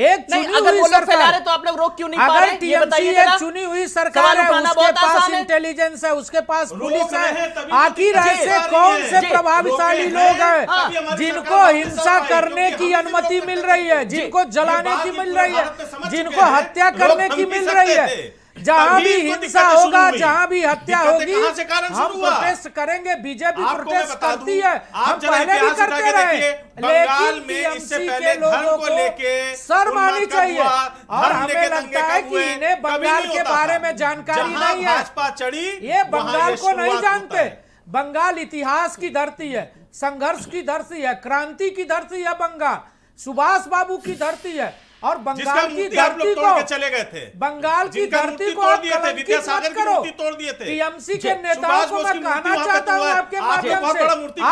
एक चुनी हुई सरकार, तो आप लोग रोक क्यों नहीं पा अगर रहे? ये टीएमसी बताइए एक जरा। चुनी हुई सरकार है, उसके पास इंटेलिजेंस है, उसके पास पुलिस है, आखिर ऐसे कौन से प्रभावशाली लोग हैं जिनको हिंसा करने की अनुमति मिल रही है, जिनको जलाने की मिल रही है, जिनको हत्या करने की मिल रही है? जहां भी हिंसा होगा, जहां भी हत्या होगी, हम प्रोटेस्ट करेंगे। बीजेपी प्रोटेस्ट करती है, हम पहले भी करते रहे, लेकिन टीएमसी के लोगों को शर्म आनी चाहिए। और हमें लगता है कि इन्हें बंगाल के बारे में जानकारी नहीं है, भाजपा चढ़ी ये बंगाल को नहीं जानते। बंगाल इतिहास की धरती है, संघर्ष की धरती है, क्रांति की धरती है बंगाल, सुभाष बाबू की धरती है। और बंगाल की धरती को चले गए थे, बंगाल की धरती को विद्यासागर की मूर्ति तोड़ दिए थे। टीएमसी के नेताओं को मैं कहना चाहता हूं आपके माध्यम से,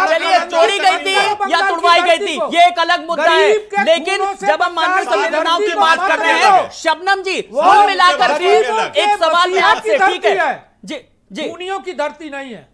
चलिए तोड़ी गई थी या तुड़वाई गई थी ये एक अलग मुद्दा है, लेकिन जब हम मानवीय संवेदनाओं की बात कर रहे हैं, शबनम जी कुल मिलाकर के एक सवाल में आपसे, ठीक है जी जी, खूनियों की धरती नहीं है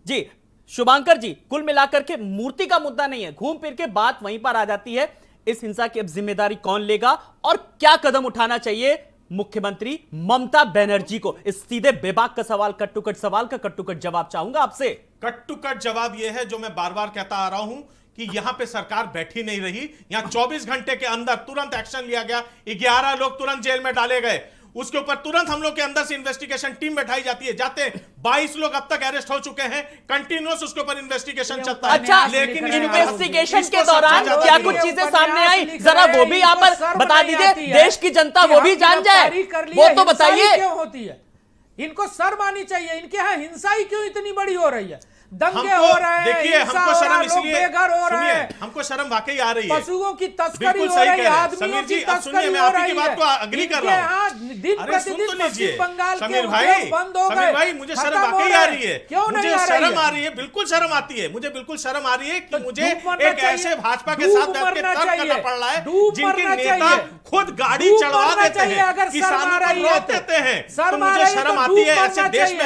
जी शुभांकर जी, कुल मिलाकर के मूर्ति का मुद्दा नहीं है, घूम फिर के बात वहीं पर आ जाती है। इस हिंसा की अब जिम्मेदारी कौन लेगा और क्या कदम उठाना चाहिए मुख्यमंत्री ममता बनर्जी को? इस सीधे बेबाक का सवाल, कट टू कट सवाल का कट टू कट जवाब चाहूंगा आपसे। कट टू कट जवाब यह है जो मैं बार बार कहता आ रहा हूं कि यहां पे सरकार बैठी नहीं रही। यहां 24 घंटे के अंदर तुरंत एक्शन लिया गया, 11 लोग तुरंत जेल में डाले गए, उसके ऊपर तुरंत हम लोग के अंदर से इन्वेस्टिगेशन टीम बैठाई जाती है, जाते 22 लोग अब तक अरेस्ट हो चुके हैं, कंटिन्यूअस उसके ऊपर इन्वेस्टिगेशन चलता है। अच्छा, लेकिन इन्वेस्टिगेशन के दौरान क्या कुछ चीजें सामने आई, जरा वो भी यहाँ पर बता दीजिए, देश की जनता वो भी जान जाए, वो तो बताइए। क्यों होती है? इनको शर्म आनी चाहिए। इनके यहाँ हिंसा ही क्यों इतनी बड़ी हो रही है? दंगे हो रहे हैं, देखिए हमको शर्म इसलिए, बेघर हो रहे हैं, हमको शर्म वाकई आ रही है, पशुओं की तस्करी हो रही है, आदमियों की तस्करी हो रही है। बात को अग्री कर रहा हूं। दिन प्रतिदिन पश्चिम बंगाल के समीर उद्योग बंद हो गए। भाई मुझे शर्म वाकई आ रही है, क्यों नहीं आ रही है? शर्म आ रही है, बिल्कुल शर्म आती है, मुझे बिल्कुल शर्म आ रही है कि मुझे एक ऐसे भाजपा के साथ बैठ के तर्क करना पड़ रहा है जिनके नेता खुद गाड़ी चढ़वा देते हैं, किसानों को रोक देते हैं। तो मुझे शर्म आती है ऐसे देश में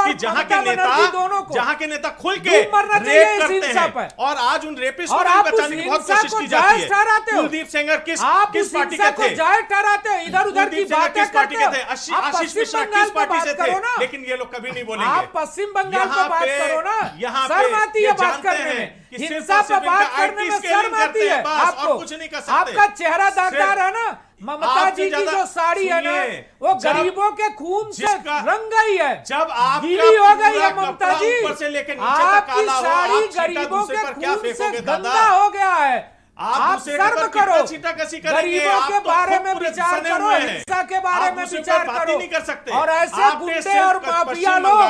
कि जहां के नेता खुल के रेप करते हैं और आज उन रेपिस्ट को बचाने की बहुत कोशिश की जाती है। कुलदीप सेंगर किस पार्टी के थे? जायज ठहराते हो, इधर उधर की बातें करते हो। आशीष मिश्रा किस पार्टी से थे? लेकिन ये लोग कभी नहीं बोलेंगे। आप पश्चिम बंगाल पे बात करो ना, शर्म आती है बात करने में, हिंसा पे बात करने में शर्म आती है आपको। कुछ नहीं कर सकते। आपका चेहरा दागदार है ना, ममता जी की जो साड़ी है ना वो गरीबों के खून से रंग गई है, जब आप गीली हो गई है ममता जी, ऊपर से लेकर नीचे तक आपकी काला हो, साड़ी आप गरीबों के खून से दादा? गंदा हो गया है। आप शर्म करो, कसी गरीबों के बारे में विचार करो, हिंसा के बारे में विचार करो। नहीं कर सकते। और ऐसे गुंडे और माफिया लोग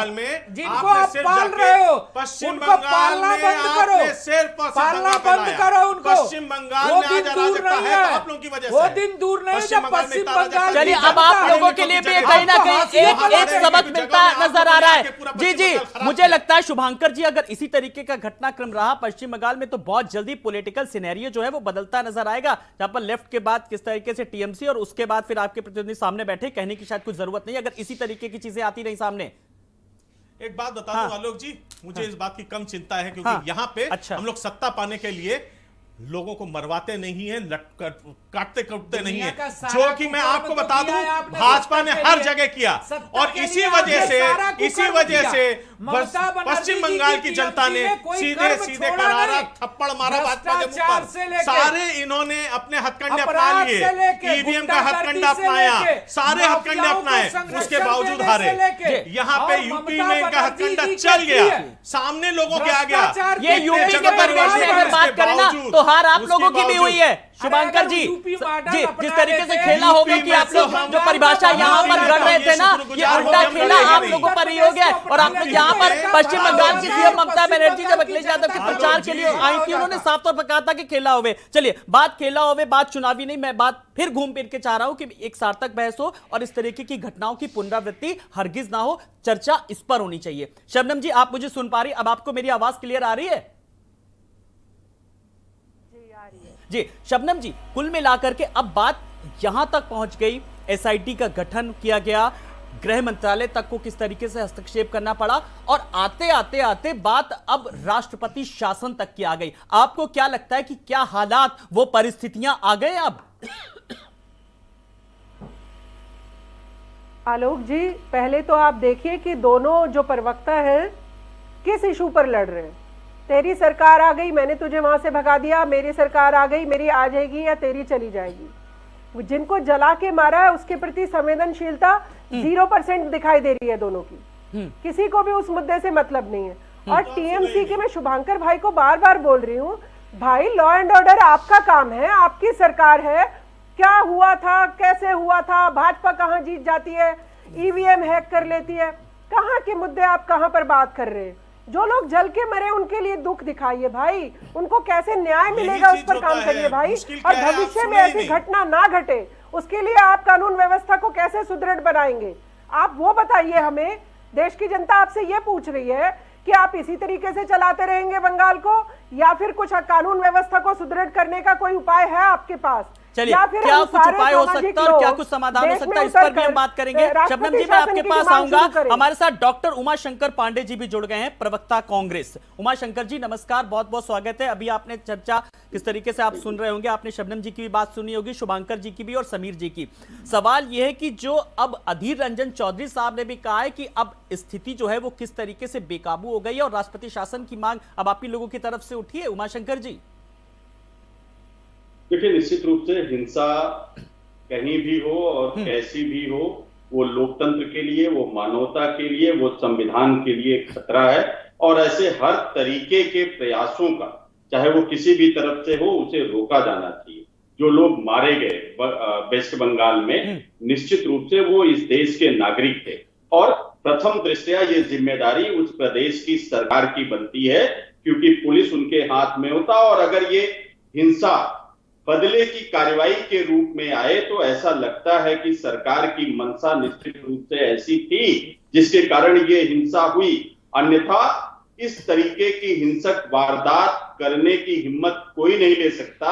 जिनको आप पाल रहे हो, उनको पालना बंद करो, पालना बंद करो उनको। पश्चिम बंगाल वो में दिन दूर नहीं है, आप लोगों की वजह से वो दिन दूर नहीं जब पश्चिम बंगाल। चलिए अब आप लोगों के लिए भी कहीं ना कहीं एक सबक मिलता नजर आ रहा है। जी जी, मुझे लगता है शुभांकर जी अगर इसी तरीके का घटनाक्रम रहा पश्चिम बंगाल में तो बहुत जल्दी पॉलिटिकल सिनेरियो जो है वो बदलता नजर आएगा, जहां पर लेफ्ट के बाद किस तरीके से टीएमसी और उसके बाद फिर आपके प्रतिनिधि सामने बैठे, कहने की शायद कुछ जरूरत नहीं अगर इसी तरीके की चीजें आती रही सामने। एक बात बता दूं आलोक जी, मुझे इस बात की कम चिंता है क्योंकि यहां पे हम लोग सत्ता पाने के लिए लोगों को मरवाते नहीं है, काटते कूटते नहीं है, जो कि मैं आपको बता दूं भाजपा ने हर जगह किया। और इसी वजह से पश्चिम बंगाल की जनता ने सीधे सीधे करारा थप्पड़ मारा भाजपा के मुंह पर। सारे इन्होंने अपने हथकंडे अपना लिए, ईवीएम का हथकंडा अपनाया, सारे हथकंडे अपनाए, उसके बावजूद हारे। यहाँ पे यूपी में इनका हथकंडा चल गया, सामने लोगों के आ गया। ये यूपी के परिवेश में अगर बात करें ना तो हार आप लोगों की भी हुई है, शुभांकर जी यूपी मॉडल जी अपना जिस तरीके से लेते खेला हैं, होगा कि आप लोग जो परिभाषा यहाँ पर गढ़ रहे थे ना, ये उल्टा खेला आप लोगों पर ही हो गया। और आपने यहाँ पर पश्चिम बंगाल की सीएम ममता बनर्जी जब अखिलेश यादव के प्रचार के लिए आई थी, उन्होंने साफ तौर पर कहा था कि खेला होवे। चलिए, बात खेला होवे, बात चुनावी नहीं, मैं बात फिर घूम फिर के चाह रहा हूं कि एक सार्थक बहस हो और इस तरीके की घटनाओं की पुनरावृत्ति हरगिज ना हो। चर्चा इस पर होनी चाहिए। शबनम जी, आप मुझे सुन पा रही? अब आपको मेरी आवाज क्लियर आ रही है? जी शबनम जी, कुल मिलाकर के अब बात यहां तक पहुंच गई, एसआईटी का गठन किया गया, गृह मंत्रालय तक को किस तरीके से हस्तक्षेप करना पड़ा और आते आते आते बात अब राष्ट्रपति शासन तक की आ गई। आपको क्या लगता है कि क्या हालात, वो परिस्थितियां आ गए अब? आलोक जी, पहले तो आप देखिए कि दोनों जो प्रवक्ता हैं किस इशू पर लड़ रहे हैं। तेरी सरकार आ गई, मैंने तुझे वहां से भगा दिया, मेरी सरकार आ गई, मेरी आ जाएगी या तेरी चली जाएगी। जिनको जला के मारा है उसके प्रति संवेदनशीलता 0% दिखाई दे रही है दोनों की। किसी को भी उस मुद्दे से मतलब नहीं है। और टीएमसी के मैं शुभांकर भाई को बार बार बोल रही हूँ, भाई लॉ एंड ऑर्डर आपका काम है, आपकी सरकार है। क्या हुआ था, कैसे हुआ था, भाजपा कहां जीत जाती है, ईवीएम हैक कर लेती है, कहां के मुद्दे आप कहां पर बात कर रहे हैं? जो लोग जल के मरे उनके लिए दुख दिखाइए भाई, उनको कैसे न्याय मिलेगा उस पर काम करिए भाई। और भविष्य में ऐसी घटना ना घटे उसके लिए आप कानून व्यवस्था को कैसे सुदृढ़ बनाएंगे, आप वो बताइए हमें। देश की जनता आपसे ये पूछ रही है कि आप इसी तरीके से चलाते रहेंगे बंगाल को, या फिर कुछ कानून व्यवस्था को सुदृढ़ करने का कोई उपाय है आपके पास? चलिए, क्या कुछ उपाय हो सकता है और क्या कुछ समाधान हो सकता है, इस पर भी हम बात करेंगे। शबनम जी, मैं आपके पास आऊंगा। हमारे साथ डॉक्टर उमाशंकर पांडे जी भी जुड़ गए हैं, प्रवक्ता कांग्रेस। उमाशंकर जी नमस्कार, बहुत बहुत स्वागत है। अभी आपने चर्चा किस तरीके से आप सुन रहे होंगे, आपने शबनम जी की भी बात सुनी होगी, शुभांकर जी की भी और समीर जी की। सवाल यह है कि जो अब अधीर रंजन चौधरी साहब ने भी कहा है कि अब स्थिति जो है वो किस तरीके से बेकाबू हो गई है और राष्ट्रपति शासन की मांग अब आप ही लोगों की तरफ से उठी है। उमाशंकर जी, देखिए, निश्चित रूप से हिंसा कहीं भी हो और कैसी भी हो, वो लोकतंत्र के लिए, वो मानवता के लिए, वो संविधान के लिए खतरा है। और ऐसे हर तरीके के प्रयासों का, चाहे वो किसी भी तरफ से हो, उसे रोका जाना चाहिए। जो लोग मारे गए वेस्ट बंगाल में, निश्चित रूप से वो इस देश के नागरिक थे और प्रथम दृष्टया ये जिम्मेदारी उस प्रदेश की सरकार की बनती है, क्योंकि पुलिस उनके हाथ में होता। और अगर ये हिंसा बदले की कार्रवाई के रूप में आए तो ऐसा लगता है कि सरकार की मंशा निश्चित रूप से ऐसी थी जिसके कारण ये हिंसा हुई। अन्यथा इस तरीके की हिंसक वारदात करने की हिम्मत कोई नहीं ले सकता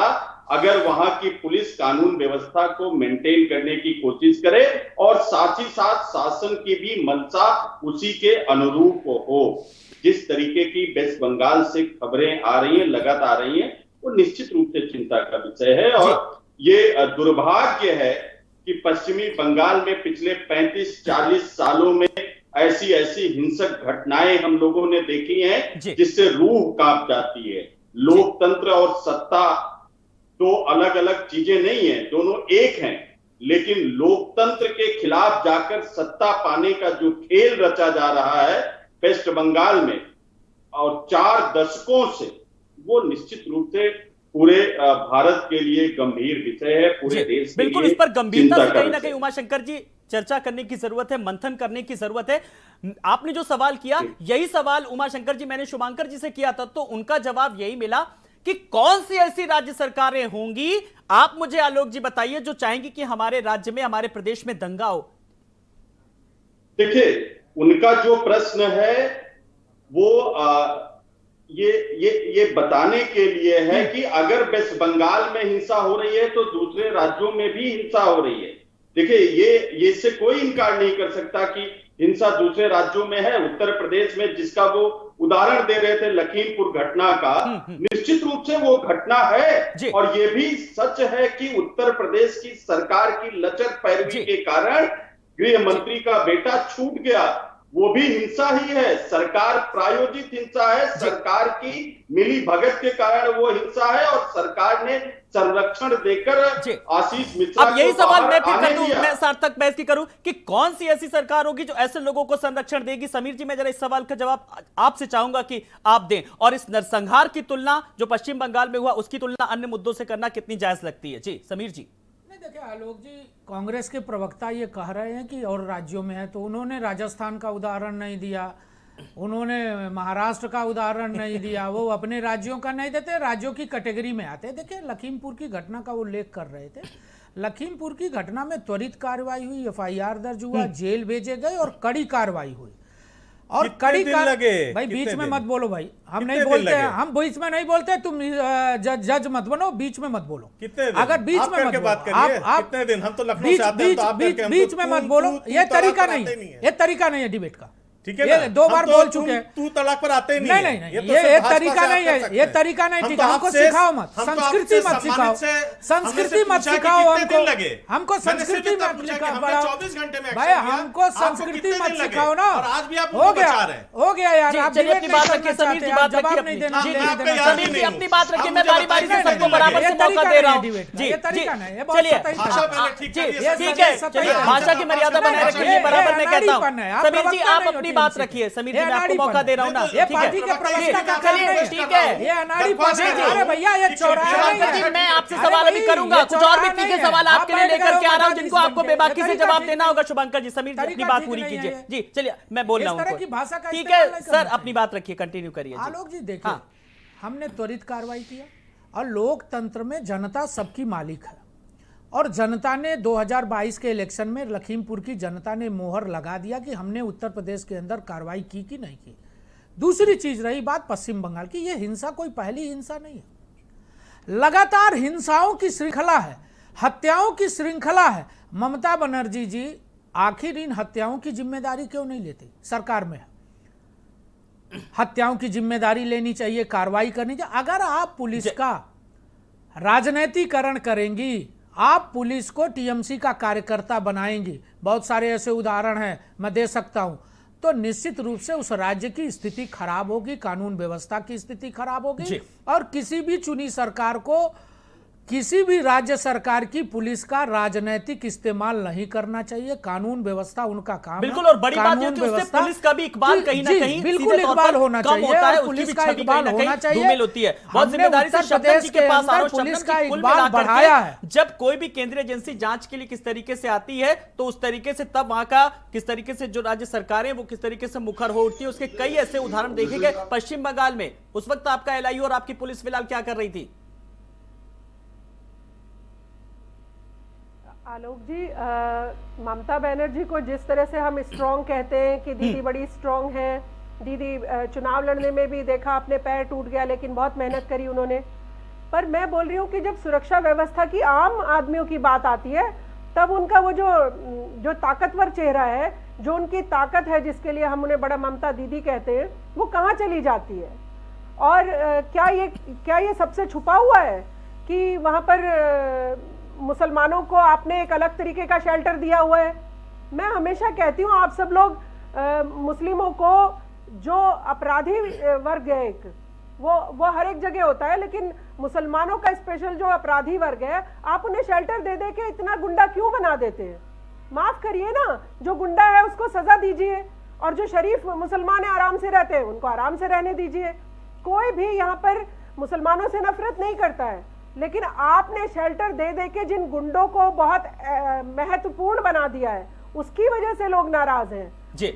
अगर वहां की पुलिस कानून व्यवस्था को मेंटेन करने की कोशिश करे और साथ ही साथ शासन की भी मंशा उसी के अनुरूप हो। जिस तरीके की वेस्ट बंगाल से खबरें आ रही हैं, लगातार आ रही हैं, वो निश्चित रूप से चिंता का विषय है। और ये दुर्भाग्य है कि पश्चिमी बंगाल में पिछले 35-40 सालों में ऐसी हिंसक घटनाएं हम लोगों ने देखी हैं जिससे रूह कांप जाती है। लोकतंत्र और सत्ता दो अलग अलग चीजें नहीं है, दोनों एक हैं। लेकिन लोकतंत्र के खिलाफ जाकर सत्ता पाने का जो खेल रचा जा रहा है वेस्ट बंगाल में और 4 दशकों से, वो निश्चित रूप से पूरे भारत के लिए गंभीर विषय है, पूरे देश के बिल्कुल लिए इस पर गंभीरता से कहीं ना कहीं उमाशंकर जी चर्चा करने की जरूरत है, मंथन करने की जरूरत है। आपने जो सवाल किया, यही सवाल उमाशंकर जी मैंने शुभांकर जी से किया था, तो उनका जवाब यही मिला कि कौन सी ऐसी राज्य सरकारें होंगी, आप मुझे आलोक जी बताइए, जो चाहेंगी कि हमारे राज्य में, हमारे प्रदेश में दंगा हो। देखिए, उनका जो प्रश्न है वो ये बताने के लिए है कि अगर वेस्ट बंगाल में हिंसा हो रही है तो दूसरे राज्यों में भी हिंसा हो रही है। देखिए, ये इससे कोई इनकार नहीं कर सकता कि हिंसा दूसरे राज्यों में है। उत्तर प्रदेश में जिसका वो उदाहरण दे रहे थे लखीमपुर घटना का, निश्चित रूप से वो घटना है। और ये भी सच है कि उत्तर प्रदेश की सरकार की लचर पैरवी के कारण गृह मंत्री का बेटा छूट गया। वो भी हिंसा ही है, सरकार प्रायोजित हिंसा है, सरकार की मिली भगत के कारण वो हिंसा है, और सरकार ने संरक्षण देकर आशीष मिश्रा अब यही को सवाल बाहर मैं फिर आने कर दूं, दिया। मैं सार्थक बहस की करूं कि कौन सी ऐसी सरकार होगी जो ऐसे लोगों को संरक्षण देगी। समीर जी, मैं जरा इस सवाल का जवाब आपसे चाहूंगा कि आप दें, और इस नरसंहार की तुलना जो पश्चिम बंगाल में हुआ उसकी तुलना अन्य मुद्दों से करना कितनी जायज लगती है। जी समीर जी। नहीं, देखिए आलोक जी, कांग्रेस के प्रवक्ता ये कह रहे हैं कि और राज्यों में है, तो उन्होंने राजस्थान का उदाहरण नहीं दिया, उन्होंने महाराष्ट्र का उदाहरण नहीं दिया, वो अपने राज्यों का नहीं देते, राज्यों की कैटेगरी में आते। देखिए लखीमपुर की घटना का उल्लेख कर रहे थे, लखीमपुर की घटना में त्वरित कार्रवाई हुई, FIR दर्ज हुआ, जेल भेजे गए और कड़ी कार्रवाई हुई। और कड़ी लगे भाई बीच में मत बोलो भाई, हम कितने नहीं दिन बोलते लगे? हैं, हम बीच में नहीं बोलते, तुम जज मत बनो, बीच में मत बोलो। कितने दिन? अगर बीच आप में करके मत बात बोलो, करिए, कितने दिन? हम तो लखनऊ से आते हैं, तो आप करके, हम बीच तो में तू- मत बोलो, तू- ये तू तरीका तलाक नहीं पर आते है, नहीं है। ये तरीका नहीं है डिबेट का। ठीक है ये ना? 2 हम बार तो बोल तुम- चुके हैं। तू तलाक पर आते नहीं नहीं है। नहीं नहीं, तो ये सिर्फ भाजपा तरीका से आप नहीं कर है, सकते ये हैं। तरीका नहीं, हम ठीक तो है, हमको आपसे- सिखाओ मत, हम तो संस्कृति आपसे मत सिखाओ, सम्मानित से- संस्कृति हमने मत पूछा कि सिखाओ कितने दिन हमको, लगे? हमको मैंने संस्कृति सिर्फ इतना मत पूछा कि हमने सिखाओ, 24 घंटे में भाई एक्शन लिया, हमको आपको संस्कृति कितने मत दिन लगे? सिखाओ ना। और आज भी आप हो उनको गया, बचा रहे हैं। हो गया यार, जी, आप चलिए डिबेट अपनी नहीं बात करना रखिए, समीर चाहते जी हैं, बात जवाब रखिए नहीं अपनी। देना जी, नहीं मैं देना आपका चाहते। समीर जी नहीं अपनी हूं। बात रखिए, अब मैं मुझे बारी बारी से बताइए, सबको नहीं बराबर लगे। से ये मौका तरीका दे रहा नहीं है हूं। डिबेट का, जी ये तरीका जी, नहीं है, बहुत चलिए सतही भाषा है। पहले ठीक जी करिए, ठीक है, सतही चलिए है। भाषा की मर्यादा बनाए नहीं, रखिए, ये बराबर मैं कहता अनाड़ीपन है, हूँ। आप समीर जी प्रवक्ता आप नहीं हो अपनी TMC बात के। रखिए, समीर ये जी मैं आपको अनाड़ीपन मौका है। दे रहा हूँ ना, ये ठीक पार्टी के है प्रवक्ता का काम चलिए नहीं ठीक है। ये अनाड़ीपन है। अरे भैया ये चौराहा नहीं शुभांकर जी है। मैं आपसे अरे सवाल अभी भाई, करूंगा, ये कुछ और भी चौराहा तीखे नहीं है। सवाल आप आपके लिए बैठ लेकर गए के आ रहा हूँ हो जिनको आपको बनके। बेबाकी से तरीका जवाब ठीक देना होगा। शुभांकर जी, समीर जी अपनी तरीका बात ठीक पूरी नहीं कीजिए। है। जी चलिए मैं बोल इस रहा हूँ तरह की भाषा का ठीक इस्तेमाल है नहीं सर, करना अपनी बात रखिए, कंटिन्यू करिए। आलोक जी देखिए, हाँ। हमने त्वरित कार्रवाई किया और लोकतंत्र में जनता सबकी मालिक है, और जनता ने 2022 के इलेक्शन में लखीमपुर की जनता ने मोहर लगा दिया कि हमने उत्तर प्रदेश के अंदर कार्रवाई की कि नहीं की। दूसरी चीज रही बात पश्चिम बंगाल की, यह हिंसा कोई पहली हिंसा नहीं है, लगातार हिंसाओं की श्रृंखला है, हत्याओं की श्रृंखला है। ममता बनर्जी जी आखिर इन हत्याओं की जिम्मेदारी क्यों नहीं लेती? सरकार में है, हत्याओं की जिम्मेदारी लेनी चाहिए, कार्रवाई करनी चाहिए। अगर आप पुलिस का राजनीतिकरण करेंगी, आप पुलिस को टीएमसी का कार्यकर्ता बनाएंगी, बहुत सारे ऐसे उदाहरण हैं मैं दे सकता हूं, तो निश्चित रूप से उस राज्य की स्थिति खराब होगी, कानून व्यवस्था की स्थिति खराब होगी, और किसी भी चुनी सरकार को, किसी भी राज्य सरकार की पुलिस का राजनीतिक इस्तेमाल नहीं करना चाहिए। कानून व्यवस्था उनका काम बिल्कुल, है। और बड़ी बात यह कि उससे पुलिस का भी इकबाल कहीं ना कहीं बिल्कुल सीधे तौर इकबाल पर होना कम चाहिए, होता है, और उसकी पुलिस भी का छवि कहीं इकबाल ना कहीं होना चाहिए। धूमिल होती है। बहुत हमने जिम्मेदारी से उत्तर शबनम प्रदेश जी के के पास आ रहा हूं। अंदर पुलिस शबनम का जी, कुल इकबाल मिलाकर बढ़ाया है। के जब कोई भी केंद्रीय एजेंसी जांच के लिए किस तरीके से आती है, तो उस तरीके से तब वहां का किस तरीके से जो राज्य सरकारें वो किस तरीके से मुखर हो उठती है, उसके कई ऐसे उदाहरण देखे गए पश्चिम बंगाल में। उस वक्त आपका एलआईयू और आपकी पुलिस फिलहाल क्या कर रही थी? आलोक जी, ममता बनर्जी को जिस तरह से हम स्ट्रांग कहते हैं कि दीदी बड़ी स्ट्रांग है, दीदी चुनाव लड़ने में भी देखा आपने पैर टूट गया लेकिन बहुत मेहनत करी उन्होंने, पर मैं बोल रही हूँ कि जब सुरक्षा व्यवस्था की आम आदमियों की बात आती है, तब उनका वो जो ताकतवर चेहरा है, जो उनकी ताकत है, जिसके लिए हम उन्हें बड़ा ममता दीदी कहते हैं, वो कहाँ चली जाती है? और क्या ये सबसे छुपा हुआ है कि वहाँ पर मुसलमानों को आपने एक अलग तरीके का शेल्टर दिया हुआ है? मैं हमेशा कहती हूँ, आप सब लोग मुस्लिमों को, जो अपराधी वर्ग है एक, वो हर एक जगह होता है, लेकिन मुसलमानों का स्पेशल जो अपराधी वर्ग है, आप उन्हें शेल्टर दे दे के इतना गुंडा क्यों बना देते हैं? माफ करिए ना, जो गुंडा है उसको सजा दीजिए, और जो शरीफ मुसलमान है आराम से रहते हैं उनको आराम से रहने दीजिए। कोई भी यहाँ पर मुसलमानों से नफरत नहीं करता है, लेकिन आपने शेल्टर दे दे के जिन गुंडों को बहुत महत्वपूर्ण बना दिया है, उसकी वजह से लोग नाराज हैं।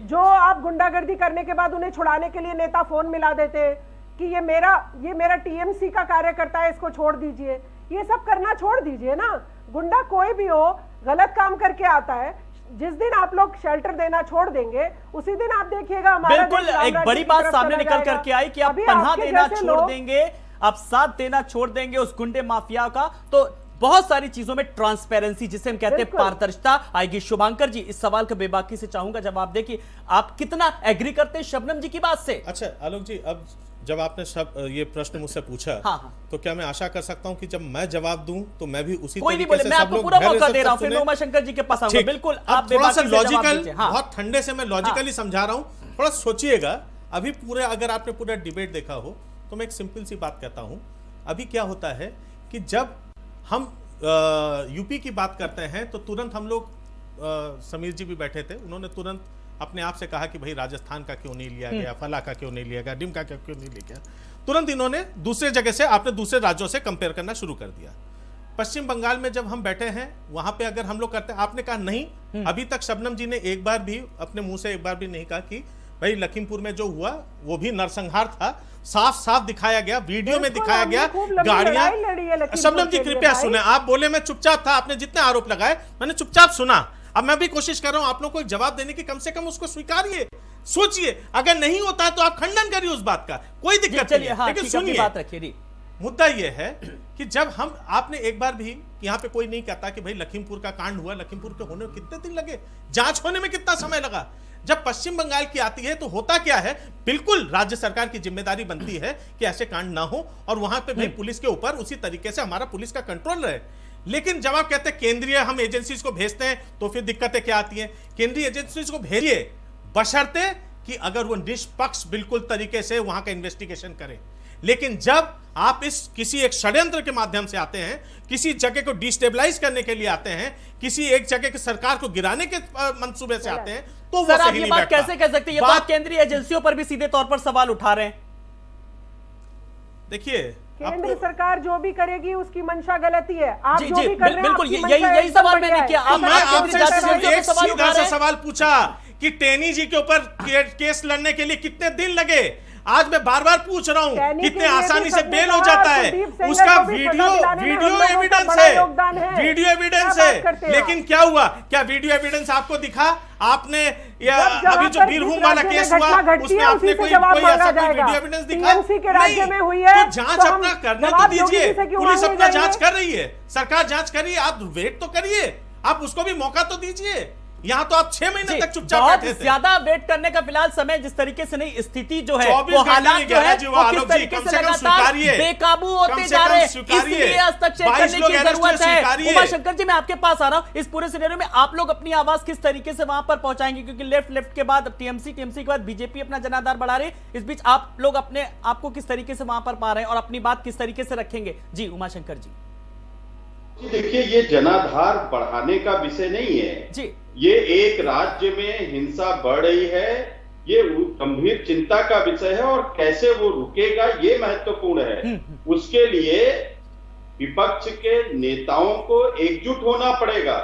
जो आप गुंडागर्दी करने के बाद उन्हें छुड़ाने के लिए नेता फोन मिला देते हैं कि ये मेरा टीएमसी का कार्यकर्ता है, इसको छोड़ दीजिए। ये सब करना छोड़ दीजिए ना। गुंडा कोई भी हो, गलत काम करके आता है, जिस दिन आप लोग शेल्टर देना छोड़ देंगे, उसी दिन आप देखिएगा हमारा बिल्कुल एक बड़ी बात सामने निकल करके आई कि आप पनाह देना छोड़ देंगे, आप साथ देना छोड़ देंगे उस गुंडे माफिया का, तो बहुत सारी चीजों में ट्रांसपेरेंसी, जिसे हम कहते हैं पारदर्शिता आएगी। शुभांकर जी, इस सवाल का बेबाकी से चाहूंगा जवाब दे कि आप कितना एग्री करते हैं शबनम जी की बात से? अच्छा आलोक जी, अब जब आपने सब ये प्रश्न मुझसे पूछा, हाँ। तो क्या मैं आशा कर सकता हूं कि जब मैं जवाब दूं तो मैं भी उसी कोई नहीं तरीके बोले, से मैं सब आपको लोग पूरा धैर्य मौका से दे रहा हूं, सब फिर सुने। मैं उमाशंकर जी के पास आऊंगा। ठीक। बिल्कुल, अब आप थोड़ा सा बेबाकी से जवाब लॉजिकल, दीजिए। हाँ। बहुत ठंडे से मैं लॉजिकली समझा रहा हूं, थोड़ा सोचिएगा। अभी पूरे, अगर आपने पूरा डिबेट देखा हो तो मैं एक सिंपल सी बात कहता हूं। अभी क्या होता है कि जब हम यूपी की बात करते हैं तो तुरंत हम लोग, समीर जी भी बैठे थे, उन्होंने तुरंत अपने आप से कहा कि भाई राजस्थान का क्यों नहीं लिया गया, फला का क्यों नहीं लिया गया, डिम का क्यों नहीं लिया गया। तुरंत इन्होंने दूसरे जगह से, आपने दूसरे राज्यों से कंपेयर करना शुरू कर दिया। पश्चिम बंगाल में जब हम बैठे हैं वहां पे अगर हम लोग करते हैं, आपने कहा नहीं, अभी तक शबनम जी ने एक बार भी अपने मुंह से एक बार भी नहीं कहा कि भाई लखीमपुर में जो हुआ वो भी नरसंहार था। साफ साफ दिखाया गया, वीडियो में दिखाया गया, गाड़ियां। शबनम जी कृपया सुने, आप बोले मैं चुपचाप था, आपने जितने आरोप लगाए मैंने चुपचाप सुना। अब मैं भी कोशिश कर रहा हूं आप लोग को एक जवाब देने की, कम से कम उसको स्वीकारिए, सोचिए। अगर नहीं होता है तो आप खंडन करिए उस बात का, कोई दिक्कत नहीं है। लेकिन सुनिए, बात रखिए। मुद्दा यह है कि जब हम, आपने एक बार भी, यहां पे कोई नहीं कहता कि भाई लखीमपुर का कांड हुआ, लखीमपुर के होने में कितने दिन लगे, जांच होने में कितना समय लगा। जब पश्चिम बंगाल की आती है तो होता क्या है, बिल्कुल राज्य सरकार की जिम्मेदारी बनती है कि ऐसे कांड ना हो और वहां पे भाई पुलिस के ऊपर उसी तरीके से हमारा पुलिस का कंट्रोल रहे। लेकिन जब आप कहते हैं केंद्रीय हम एजेंसीज को भेजते हैं तो फिर दिक्कतें क्या आती हैं। केंद्रीय एजेंसीज को भेजिए बशर्ते कि अगर वो निष्पक्ष बिल्कुल तरीके से वहां का इन्वेस्टिगेशन करें। लेकिन जब आप इस किसी एक षड्यंत्र के माध्यम से आते हैं, किसी जगह को डिस्टेबलाइज करने के लिए आते हैं, किसी एक जगह की सरकार को गिराने के मंसूबे से आते हैं, तो वो सर आप सही ये नहीं बात बैठता। कैसे कह सकते हैं? ये बात केंद्रीय एजेंसियों पर भी सीधे तौर पर सवाल उठा रहे हैं। देखिए, केंद्र सरकार जो भी करेगी उसकी मंशा गलती है। आप जी जो जी भी कर रहे हैं बिल्कुल, आपकी यही मंशा यही एकदम सवाल बढ़िया मैंने है। किया। आप मैं केंद्रीय जांच एजेंसियों आपसे पे एक सवाल उठा सीधा रहे सा हैं। सवाल पूछा कि टेनी जी के ऊपर केस लड़ने के लिए कितने दिन लगे। आज मैं बार बार पूछ रहा हूं टेनी कितने के लिए आसानी भी से सबने बेल हो कहा, जाता है, कुलदीप सेंगर उसका को भी सजा वीडियो दिलाने में वीडियो हम लोगों का एविडेंस बड़ा है, योगदान है। वीडियो एविडेंस क्या है। बात करते हैं लेकिन क्या हुआ, क्या वीडियो एविडेंस आपको दिखा? आपने अभी जो बीरभूम वाला केस हुआ उसमें आपने कोई ऐसा कोई वीडियो एविडेंस दिखा? के राज्य में हुई है तो जांच अपना करने तो दीजिए, पुलिस अपना जांच कर रही है, सरकार जांच कर रही है, आप वेट तो करिए, आप उसको भी मौका तो दीजिए। यहाँ तो आप 6 महीने तक चुपचाप बहुत बैठे थे। ज्यादा वेट करने का फिलहाल समय जिस तरीके से नहीं, स्थिति जो है 24 वो घंटे हालात नहीं जो गया है जी, वो वो किस आलोक जी, तरीके कम से से कम लगातार स्वीकारिए। बेकाबू होते कम से जा कम रहे हैं, स्वीकारिए। इसलिए हस्तक्षेप 22 करने लोग की अरेस्ट जरूरत हुए, है। स्वीकारिए। उमाशंकर जी मैं आपके पास आ रहा हूं, इस पूरे सिनेरियो में आप लोग अपनी आवाज किस तरीके से वहां पर पहुंचाएंगे, क्योंकि लेफ्ट के बाद टीएमसी के बाद बीजेपी अपना जनाधार बढ़ा रही है, इस बीच आप लोग अपने आपको किस तरीके से वहां पर पा रहे हैं और अपनी बात किस तरीके से रखेंगे? जी उमाशंकर जी। देखिए, ये जनाधार बढ़ाने का विषय नहीं है जी, ये एक राज्य में हिंसा बढ़ रही है, ये गंभीर चिंता का विषय है और कैसे वो रुकेगा ये महत्वपूर्ण है। उसके लिए विपक्ष के नेताओं को एकजुट होना पड़ेगा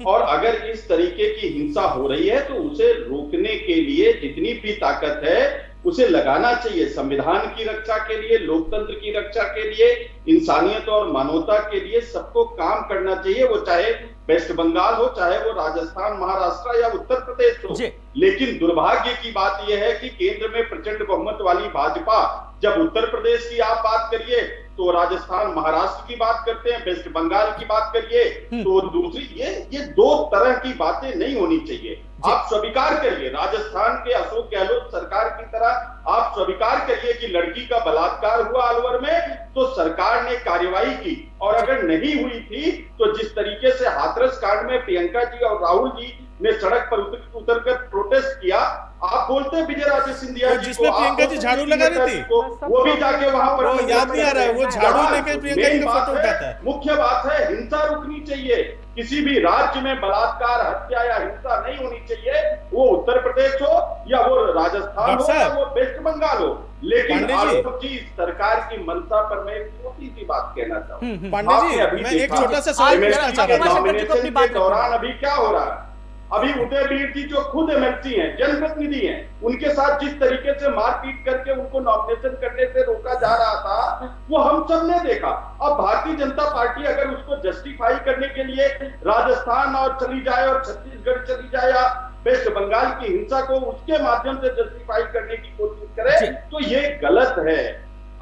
और अगर इस तरीके की हिंसा हो रही है तो उसे रोकने के लिए जितनी भी ताकत है उसे लगाना चाहिए। संविधान की रक्षा के लिए, लोकतंत्र की रक्षा के लिए, इंसानियत और मानवता के लिए सबको काम करना चाहिए, वो चाहे वेस्ट बंगाल हो, चाहे वो राजस्थान, महाराष्ट्र या उत्तर प्रदेश हो। लेकिन दुर्भाग्य की बात यह है कि केंद्र में प्रचंड बहुमत वाली भाजपा जब उत्तर प्रदेश की आप बात करिए तो राजस्थान, महाराष्ट्र की बात करते हैं, वेस्ट बंगाल की बात करिए तो दूसरी, ये दो तरह की बातें नहीं होनी चाहिए। आप स्वीकार करिए, राजस्थान के अशोक गहलोत सरकार की तरह आप स्वीकार करिए कि लड़की का बलात्कार हुआ अलवर में तो सरकार ने कार्रवाई की, और अगर नहीं हुई थी तो जिस तरीके से हाथरस कांड में प्रियंका जी और राहुल जी ने सड़क पर उतरकर प्रोटेस्ट किया, आप बोलते हैं विजय राजे सिंधिया जी जिसमें प्रियंका जी झाड़ू लगा रही थी, वो भी जाके वहां पर, वो याद नहीं आ रहा है, वो झाड़ू लेकर प्रियंका जी का फोटो उठाता है। मुख्य बात है हिंसा रुकनी चाहिए, किसी भी राज्य में बलात्कार, हत्या या हिंसा नहीं होनी चाहिए, वो उत्तर प्रदेश हो या वो राजस्थान हो या वो वेस्ट बंगाल हो। लेकिन आलोक जी, सरकार की मंशा पर मैं एक छोटी सी बात कहना चाहूँ। पांडे जी, मैं एक छोटा सा सवाल पूछना चाह रहा था। नॉमिनेशन के दौरान अभी क्या हो रहा है, अभी उदयवीर जी जो खुद एमएलसी हैं, जनप्रतिनिधि हैं, उनके साथ जिस तरीके से मारपीट करके उनको नॉमिनेशन करने से रोका जा रहा था वो हम सब ने देखा। अब भारतीय जनता पार्टी अगर उसको जस्टिफाई करने के लिए राजस्थान और चली जाए और छत्तीसगढ़ चली जाए या वेस्ट बंगाल की हिंसा को उसके माध्यम से जस्टिफाई करने की कोशिश करे तो ये गलत है।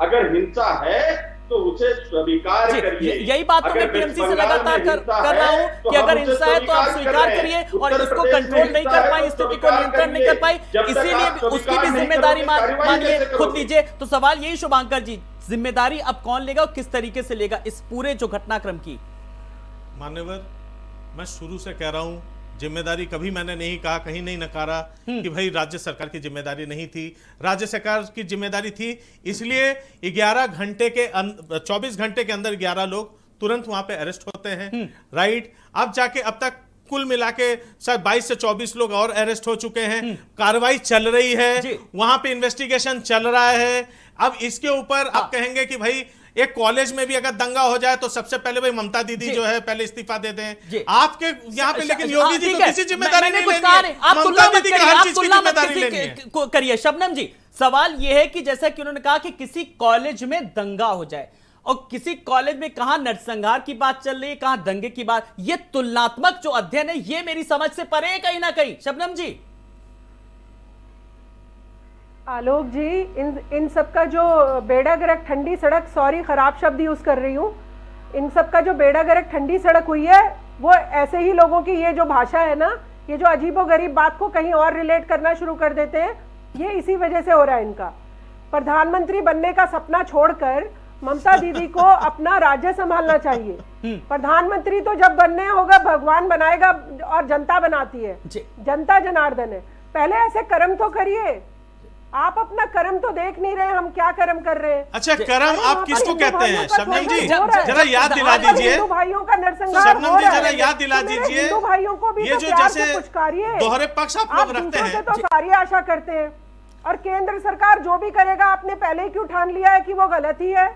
अगर हिंसा है तो उसे स्वीकार करिए। यही बात तो मैं अगर टीएमसी वेस्ट से लगातार बंगाल में कर रहा हूं तो कि हम अगर उसे हिंसा है तो आप स्वीकार स्वीकार कर रहे करिए हैं। और उत्तर इसको प्रदेश में कंट्रोल नहीं हिंसा कर है पाई, तो स्थिति को स्वीकार नियंत्रण नहीं करिए। कर पाई, जब तक इसीलिए आप उसकी स्वीकार भी नहीं जिम्मेदारी करोगे, कार्रवाई मानिए, कैसे खुद करोगे? लीजिए। तो सवाल यही शुभांकर जी, जिम्मेदारी अब कौन लेगा और किस तरीके से लेगा इस पूरे जो घटनाक्रम की? मान्यवर, मैं शुरू से कह रहा हूं, जिम्मेदारी कभी मैंने नहीं कहा, कहीं नहीं नकारा कि भाई राज्य सरकार की जिम्मेदारी नहीं थी। राज्य सरकार की जिम्मेदारी थी, इसलिए 24 घंटे के अंदर 11 लोग तुरंत वहां पे अरेस्ट होते हैं, राइट। अब जाके अब तक कुल मिला के शायद 22 से 24 लोग और अरेस्ट हो चुके हैं, कार्रवाई चल रही है, वहां पे इन्वेस्टिगेशन चल रहा है। अब इसके ऊपर आप कहेंगे कि भाई एक कॉलेज में भी अगर दंगा हो जाए तो सबसे पहले भाई ममता दीदी जो है पहले इस्तीफा दे दें आपके यहाँ पे, लेकिन योगी जी को किसी जिम्मेदारी नहीं लेनी है। ममता दीदी की हर चीज की जिम्मेदारी लेनी है। करिए शबनम जी, सवाल यह है कि जैसा कि उन्होंने कहा कि किसी कॉलेज में दंगा हो जाए, और किसी कॉलेज में कहां नरसंहार की बात चल रही है, कहां दंगे की बात, यह तुलनात्मक जो अध्ययन है ये मेरी समझ से परे है कहीं ना कहीं। शबनम जी, आलोक जी, इन सब का जो बेड़ा गर्क ठंडी सड़क, सॉरी खराब शब्द यूज कर रही हूँ, इन सब का जो बेड़ा गर्क ठंडी सड़क हुई है वो ऐसे ही लोगों की ये जो भाषा है ना, ये जो अजीबोगरीब बात को कहीं और रिलेट करना शुरू कर देते हैं, ये इसी वजह से हो रहा है इनका। प्रधानमंत्री बनने का सपना छोड़कर ममता दीदी को अपना राज्य संभालना चाहिए। प्रधानमंत्री तो जब बनने होगा भगवान बनाएगा और जनता बनाती है, जनता जनार्दन है। पहले ऐसे कर्म तो करिए। आप अपना कर्म तो देख नहीं रहे, हम क्या कर्म कर रहे हैं। अच्छा, कर्म आप किसको कहते हैं शबनम जी? जरा याद दिला दीजिए हिंदू भाइयों का नरसंहार शबनम जी, जरा याद दिला दीजिए। हिंदू भाइयों को भी ये तो जो प्यार जैसे से पुचकारिए। दोहरे पक्ष आप लोग रखते हैं, तो सारी आशा करते हैं, और केंद्र सरकार जो भी करेगा आपने पहले ही क्यों ठान लिया है कि वो गलत ही है।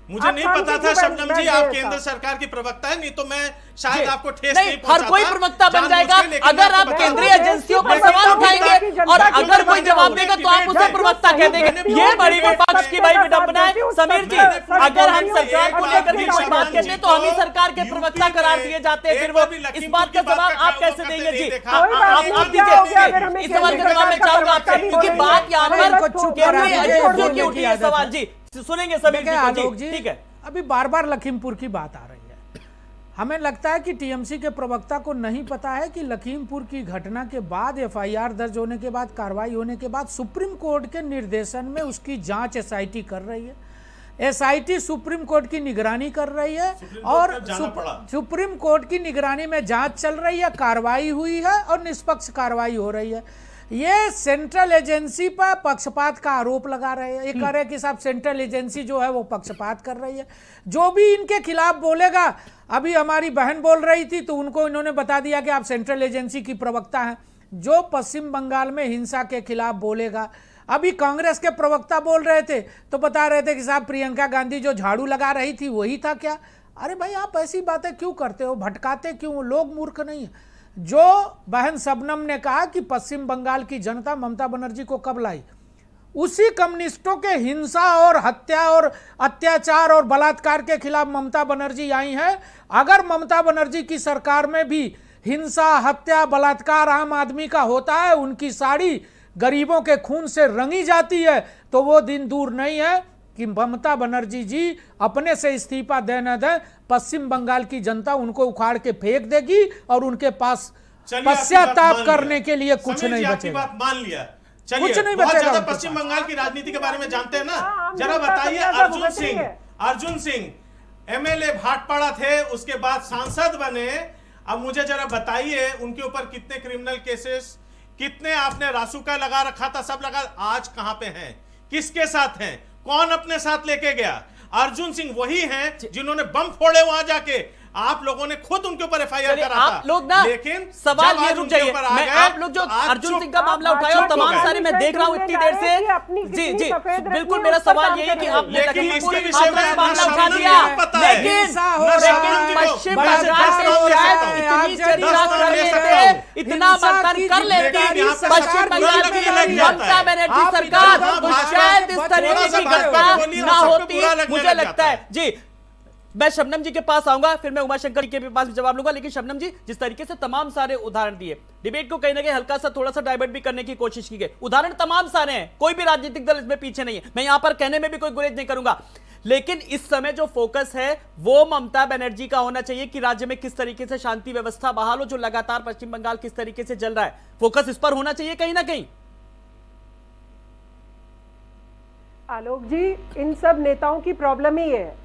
मुझे नहीं पता था शबनम जी आप केंद्र सरकार की प्रवक्ता है, नहीं तो मैं शायद आपको ठेस नहीं पहुंचाता। हर कोई प्रवक्ता बन जाएगा अगर आप केंद्रीय एजेंसियों पर सवाल उठाएंगे और अगर कोई जवाब देगा तो आप उसे प्रवक्ता कह देंगे। ये बड़ी विपक्ष की भाई विडंबना है। समीर जी, अगर हम सरकार को लेकर के कोई बात कहते हैं तो हम ही सरकार के प्रवक्ता करार दिए जाते हैं, फिर वो इस बात का जवाब आप कैसे देंगे? जी आप दीजिए, इस सवाल का जवाब मैं चाहूंगा आपसे, क्योंकि बात यहाँ पर केंद्रीय एजेंसियों की उठी है सवाल। जी सुनेंगे समीर जी, ठीक है। अभी बार बार लखीमपुर की बात आ रही है। हमें लगता है कि टीएमसी के प्रवक्ता को नहीं पता है कि लखीमपुर की घटना के बाद, एफआईआर दर्ज होने के बाद, कार्रवाई होने के बाद सुप्रीम कोर्ट के निर्देशन में उसकी जांच एसआईटी कर रही है। एसआईटी सुप्रीम कोर्ट की निगरानी कर रही है और सुप्रीम कोर्ट की निगरानी में जांच चल रही है, कार्रवाई हुई है और निष्पक्ष कार्रवाई हो रही है। ये सेंट्रल एजेंसी पर पक्षपात का आरोप लगा रहे हैं। ये कह रहे हैं कि साहब सेंट्रल एजेंसी जो है वो पक्षपात कर रही है। जो भी इनके खिलाफ बोलेगा, अभी हमारी बहन बोल रही थी तो उनको इन्होंने बता दिया कि आप सेंट्रल एजेंसी की प्रवक्ता हैं। जो पश्चिम बंगाल में हिंसा के खिलाफ बोलेगा, अभी कांग्रेस के प्रवक्ता बोल रहे थे तो बता रहे थे कि साहब प्रियंका गांधी जो झाड़ू लगा रही थी वही था क्या। अरे भाई आप ऐसी बातें क्यों करते हो, भटकाते क्यों? लोग मूर्ख नहीं है। जो बहन शबनम ने कहा कि पश्चिम बंगाल की जनता ममता बनर्जी को कब लाई, उसी कम्युनिस्टों के हिंसा और हत्या और अत्याचार और बलात्कार के खिलाफ ममता बनर्जी आई है। अगर ममता बनर्जी की सरकार में भी हिंसा, हत्या, बलात्कार आम आदमी का होता है, उनकी साड़ी गरीबों के खून से रंगी जाती है, तो वो दिन दूर नहीं है कि ममता बनर्जी जी अपने से इस्तीफा देने दें, पश्चिम बंगाल की जनता उनको उखाड़ के फेंक देगी और उनके पास पश्चाताप करने के लिए कुछ नहीं बचेगा। बात मान लिया, चलिए कुछ नहीं बहुत बचेगा। ज्यादा पश्चिम बंगाल की राजनीति के बारे में जानते हैं ना, जरा बताइए। अर्जुन सिंह एमएलए भाटपाड़ा थे, उसके बाद सांसद बने। अब मुझे जरा बताइए उनके ऊपर कितने क्रिमिनल केसेस, कितने आपने रासुका लगा रखा था, सब लगा, आज कहां पे हैं, किसके साथ हैं, कौन अपने साथ लेके गया? अर्जुन सिंह वही हैं जिन्होंने बम फोड़े वहां जाके। आप लोगों ने खुद उनके ऊपर एफआईआर करा आप था। लोग ना, लेकिन सवाल ये रुक जाइए, मैं आप लोग जो अर्जुन सिंह का मामला उठाए और तमाम सारे मैं देख रहा हूं इतनी देर से। जी जी बिल्कुल, मेरा सवाल यही है कि आपने लखीमपुर मामला उठा दिया, लेकिन पश्चिम बंगाल से शायद इतनी चर्चा कर लेते, इतना मंथन कर लेते पश्चिम बंगाल की ममता बनर्जी सरकार, तो शायद इस तरीके की घटना ना होती, मुझे लगता है। जी मैं शबनम जी के पास आऊंगा, फिर मैं उमाशंकर जी के पास भी जवाब लूंगा, लेकिन शबनम जी जिस तरीके से तमाम सारे उदाहरण दिए, डिबेट को कहीं ना कहीं हल्का सा थोड़ा सा डाइवर्ट भी करने की कोशिश की गई, उदाहरण तमाम सारे हैं, कोई भी राजनीतिक दल इसमें पीछे नहीं है, मैं यहां पर कहने में भी कोई गुरेज नहीं करूंगा, लेकिन इस समय जो फोकस है वो ममता बनर्जी का होना चाहिए कि राज्य में किस तरीके से शांति व्यवस्था बहाल हो, जो लगातार पश्चिम बंगाल किस तरीके से जल रहा है, फोकस इस पर होना चाहिए कहीं ना कहीं। आलोक जी, इन सब नेताओं की प्रॉब्लम ही है,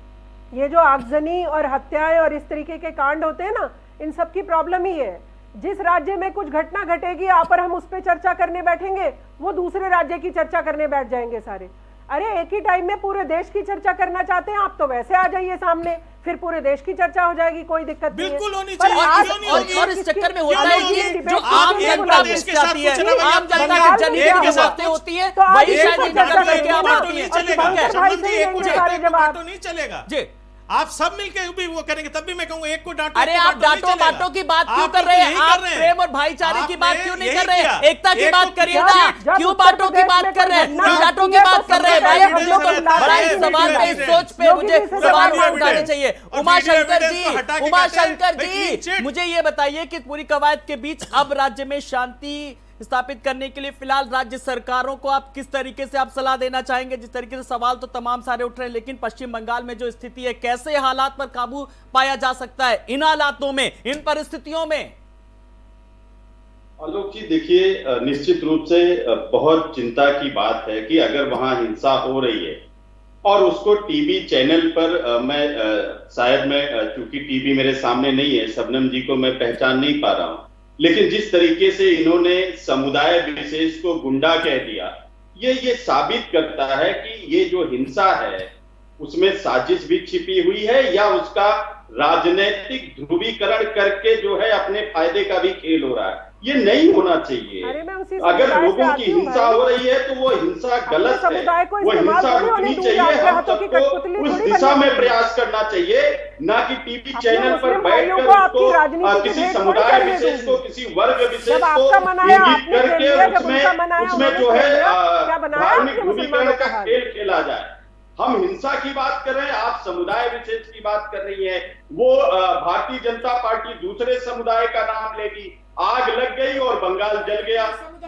ये जो आगजनी और हत्याएं और इस तरीके के कांड होते हैं ना, इन सब की प्रॉब्लम ही है। जिस राज्य में कुछ घटना घटेगी आप पर हम उस पर चर्चा करने बैठेंगे, वो दूसरे राज्य की चर्चा करने बैठ जाएंगे सारे। अरे एक ही टाइम में पूरे देश की चर्चा करना चाहते हैं आप, तो वैसे आ जाइए सामने, फिर पूरे देश की चर्चा हो जाएगी, कोई दिक्कत नहीं है। बिल्कुल होनी पर चाहिए, आज- क्यों नहीं होगी? और इस चक्कर में होता है कि डिबेट जो की आम बातें जनता बोला देश के के साथ साथी है, कुछ ना आम जनता बंगाल की में जनहित क्या की हुआ? बातें होती है, तो आज वही इसी शायद पर इन चर्चा जगह पे करेंगे क्या ना। बात नहीं है। चलेगा, शंकर भाई से शंकर जी, एक को लेंगे डांटो, सारे एक को जवाब। बांटो नहीं चलेगा। जी, आप सब मिलकर भी वो करेंगे, तब भी मैं कहूंगा एक को डांटो, अरे एक को आप बांटो नहीं डांटो चलेगा। बांटो की बात क्यों आप कर रहे हैं? यही आप कर रहे हैं। प्रेम और भाईचारे की बात आपने क्यों नहीं यही कर रहे हैं? किया। एकता की एक बात को करिए जब- ना, जब क्यों उत्तर बांटो की प्रदेश बात में कर रहे हैं? कोई क्यों घटना डांटो होती की है बात तो कर रहे हैं सबसे भाई? पहले हम लोग को बुलाते बड़ा हैं। इस सवाल पे, इस सोच पे योगी मुझे जी से सवाल सवाल उठाने करें। चाहिए। और उमा वीडियो शंकर एविडेंस को हटा जी, के उमा कहते हैं, शंकर भाई क्लीन जी, चिट। मुझे ये बताइए कि पूरी कवायद के बीच अब राज्य में शांति स्थापित करने के लिए फिलहाल राज्य सरकारों को आप किस तरीके से आप सलाह देना चाहेंगे? जिस तरीके से सवाल तो तमाम सारे उठ रहे हैं, लेकिन पश्चिम बंगाल में जो स्थिति है, कैसे हालात पर काबू पाया जा सकता है इन हालातों में, इन परिस्थितियों में? आलोक जी देखिए, निश्चित रूप से बहुत चिंता की बात है कि अगर वहां हिंसा हो रही है और उसको टीवी चैनल पर शायद मैं चूंकि टीवी मेरे सामने नहीं है, शबनम जी को मैं पहचान नहीं पा रहा हूं, लेकिन जिस तरीके से इन्होंने समुदाय विशेष को गुंडा कह दिया, ये साबित करता है कि ये जो हिंसा है उसमें साजिश भी छिपी हुई है या उसका राजनीतिक ध्रुवीकरण करके जो है अपने फायदे का भी खेल हो रहा है। ये नहीं होना चाहिए। अरे मैं उसी अगर समुदाय से लोगों आती की हूँ हिंसा भाई। हो रही है तो वो हिंसा गलत है, समुदाय को वो इस्तेमाल हिंसा थोड़ी होने रुकनी दूंगी, चाहिए। आपके हम हाथों की सबको कठपुतली उस थोड़ी दिशा बननी में है। प्रयास करना चाहिए, ना कि टीवी अपने चैनल पर मुस्लिम भाइयों बैठकर को आपकी उसको राजनीति की किसी भेंट थोड़ी समुदाय करने विशेष को, दूंगी। किसी वर्ग विशेष जब को आपका मनाया इंगित आपने खेल करके लिया, जब उसमें उनका मनाया उसमें उन्होंने जो है खेल लिया। क्या बनाया धार्मिक आपने ध्रुवीकरण मुसलमानों का का हाल? खेल खेला जाए। हम हिंसा की बात कर रहे हैं, आप समुदाय विशेष की बात कर रही हैं। वो भारतीय जनता पार्टी दूसरे समुदाय का नाम लेगी, आग लग गई और बंगाल जल गया।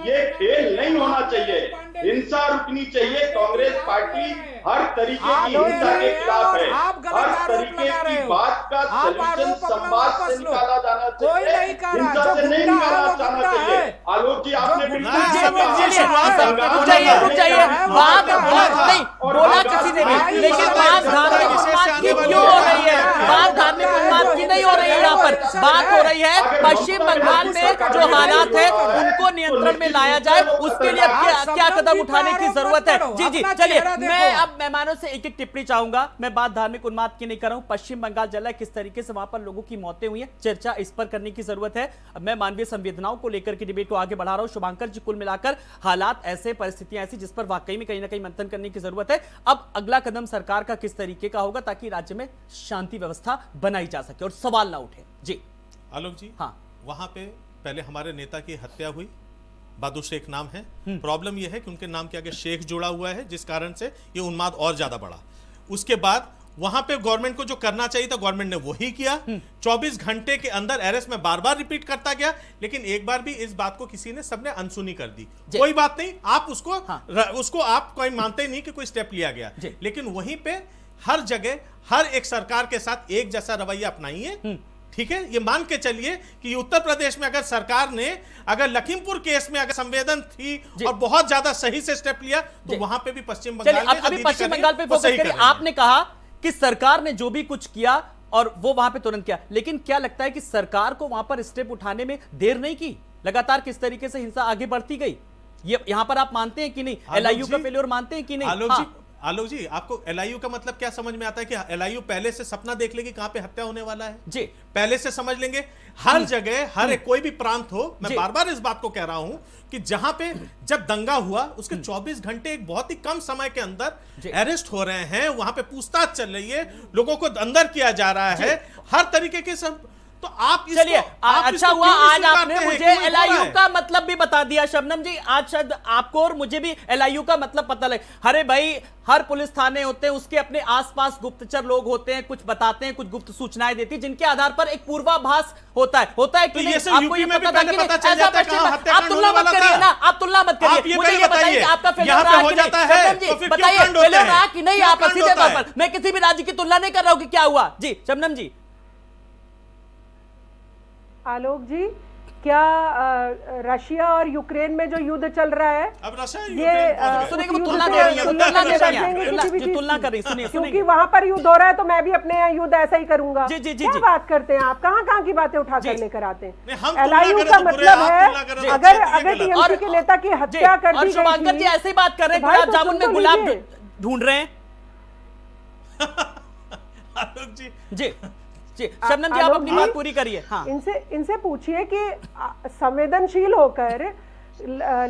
ये खेल नहीं होना चाहिए, हिंसा रुकनी चाहिए। कांग्रेस पार्टी हर तरीके की हिंसा के खिलाफ है, हर तरीके की बात का सलूशन संवाद से निकाला जाना चाहिए, हिंसा से नहीं निकाला जाना चाहिए। आलोक जी आपने बिल्कुल रुक जाइए, बात नहीं बोला किसी ने भी, लेकिन बात धार्मिक उन्माद की क्यों हो रही है? बात धार्मिक उन्माद की नहीं हो रही है, यहाँ पर बात हो रही है पश्चिम बंगाल में जो हालात है उनको नियंत्रण में लाया जाए, उसके लिए क्या कदम उठाने की जरूरत है। जी जी, चलिए मैं अब मेहमानों से एक एक टिप्पणी चाहूंगा। मैं बात धार्मिक उन्माद की नहीं कर रहा हूं, पश्चिम बंगाल जला है, किस तरीके से वहां पर लोगों की मौतें हुई हैं, चर्चा इस पर करने की जरूरत है। अब मैं मानवीय संवेदनाओं को लेकर के डिबेट को आगे बढ़ा रहा हूं। शुभांकर जी, कुल मिलाकर हालात ऐसे, परिस्थितियां ऐसी जिस पर वाकई में कहीं ना कहीं मंथन करने की जरूरत है। अब अगला कदम सरकार का किस तरीके का होगा ताकि राज्य में शांति व्यवस्था बनाई जा सके और सवाल ना उठे? जी आलोक जी, हाँ, वहां पे पहले हमारे नेता की हत्या हुई, बादू शेख नाम है। प्रॉब्लम यह है कि उनके नाम के आगे शेख जुड़ा हुआ है, जिस कारण से ये उन्माद और ज्यादा बढ़ा। उसके बाद वहां पे गवर्नमेंट को जो करना चाहिए था गवर्नमेंट ने वही किया। 24 घंटे के अंदर अरेस्ट में बार बार रिपीट करता गया, लेकिन एक बार भी इस बात को किसी ने, सबने अनसुनी कर दी। कोई बात नहीं, आप उसको आप कोई मानते नहीं कि कोई स्टेप लिया गया, लेकिन वहीं पे हर जगह हर एक सरकार के साथ एक जैसा रवैया अपनाइए। ठीक है, ये मान के चलिए कि उत्तर प्रदेश में अगर सरकार ने अगर लखीमपुर केस में अगर संवेदन थी और बहुत ज्यादा सही से स्टेप लिया, तो वहां पे भी पश्चिम बंगाल में अभी पश्चिम बंगाल पे फोकस करिए। आपने कहा कि सरकार ने जो भी कुछ किया और वो वहां पे तुरंत किया, लेकिन क्या लगता है कि सरकार को वहां पर स्टेप उठाने में देर नहीं की? लगातार किस तरीके से हिंसा आगे बढ़ती गई, ये यहां पर आप मानते हैं कि नहीं? एलआईयू का फेल्योर मानते हैं कि नहीं? आलोक जी, आपको एलआईयू का मतलब क्या समझ में आता है? कि एलआईयू पहले से सपना देख लेगी कहां पे हत्या होने वाला है जी, पहले से समझ लेंगे। हर जगह हर एक कोई भी प्रांत हो, मैं बार बार इस बात को कह रहा हूं कि जहां पे जब दंगा हुआ उसके 24 घंटे एक बहुत ही कम समय के अंदर अरेस्ट हो रहे हैं, वहां पे पूछताछ चल रही है, लोगों को अंदर किया जा रहा है, हर तरीके के सब तो आप चलिए आप अच्छा इसको हुआ क्यों नहीं आज आपने स्वीकारते हैं? मुझे क्यों हो रहा एलआईयू है? का मतलब भी बता दिया शबनम जी। आज शायद आपको और मुझे भी एलआईयू का मतलब पता लगे। अरे भाई, हर पुलिस थाने होते हैं, उसके अपने आसपास गुप्तचर लोग होते हैं, कुछ बताते हैं, कुछ गुप्त सूचनाएं देती हैं, जिनके आधार पर एक पूर्वाभास होता है तो कि ये नहीं? सब आपको यूपी ये में भी पता था पहले कि नहीं? पता चल ऐसा जाता है पश्चिम कहाँ में- हत्याकांड आप तुलना होने मत वाला करिए था। ना, आप तुलना मत करिए। आप ये मुझे पहले ये बताइए कि बताइए, आपका फेलियर यहाँ पे रहा हो कि नहीं? जाता है, शबनम जी तो फिर क्यों बताइए, कांड होते फेलियर हैं? रहा कि नहीं? क्यों आप कांड सीधे होता तौर है? पर, मैं किसी भी राज्य की तुलना नहीं कर रहा हूं कि क्या हुआ। जी शबनम जी। आलोक जी, क्या रशिया और यूक्रेन में जो युद्ध चल रहा है, अब रशिया ये यूक्रेन पहुंच गए। सुनिए, उस वो युद्ध तुलना से दे रही है, तुलना तुलना दे कर रही है, देंगे तुलना- किसी भी जी, चीज तुलना की? कर रही, सुनिए, क्योंकि सुनिए। वहां पर युद्ध हो रहा है तो मैं भी अपने यहाँ युद्ध ऐसा ही करूंगा। जी, जी, जी, क्या जी। बात करते हैं आप? कहाँ कहाँ की बातें उठा कर जी। लेकर आते नहीं, हैं? हम तुलना एलआईयू करें का तो बुरे, मतलब आप है, तुलना करें तो अगर अच्छे, तो ये अगर गलत। टीएमसी के नेता की हत्या कर और दी शुभांकर जी गई ऐसे ही बात कर रहे हैं, तो भाई गुलाब तो जामुन सुन में तो गुलाब लीजिए। ढूंढ रहे हैं। आलोक जी, जी जी शबनम जी, आप आलोक अपनी जी, बात पूरी करिए। हाँ इनसे पूछिए कि संवेदनशील होकर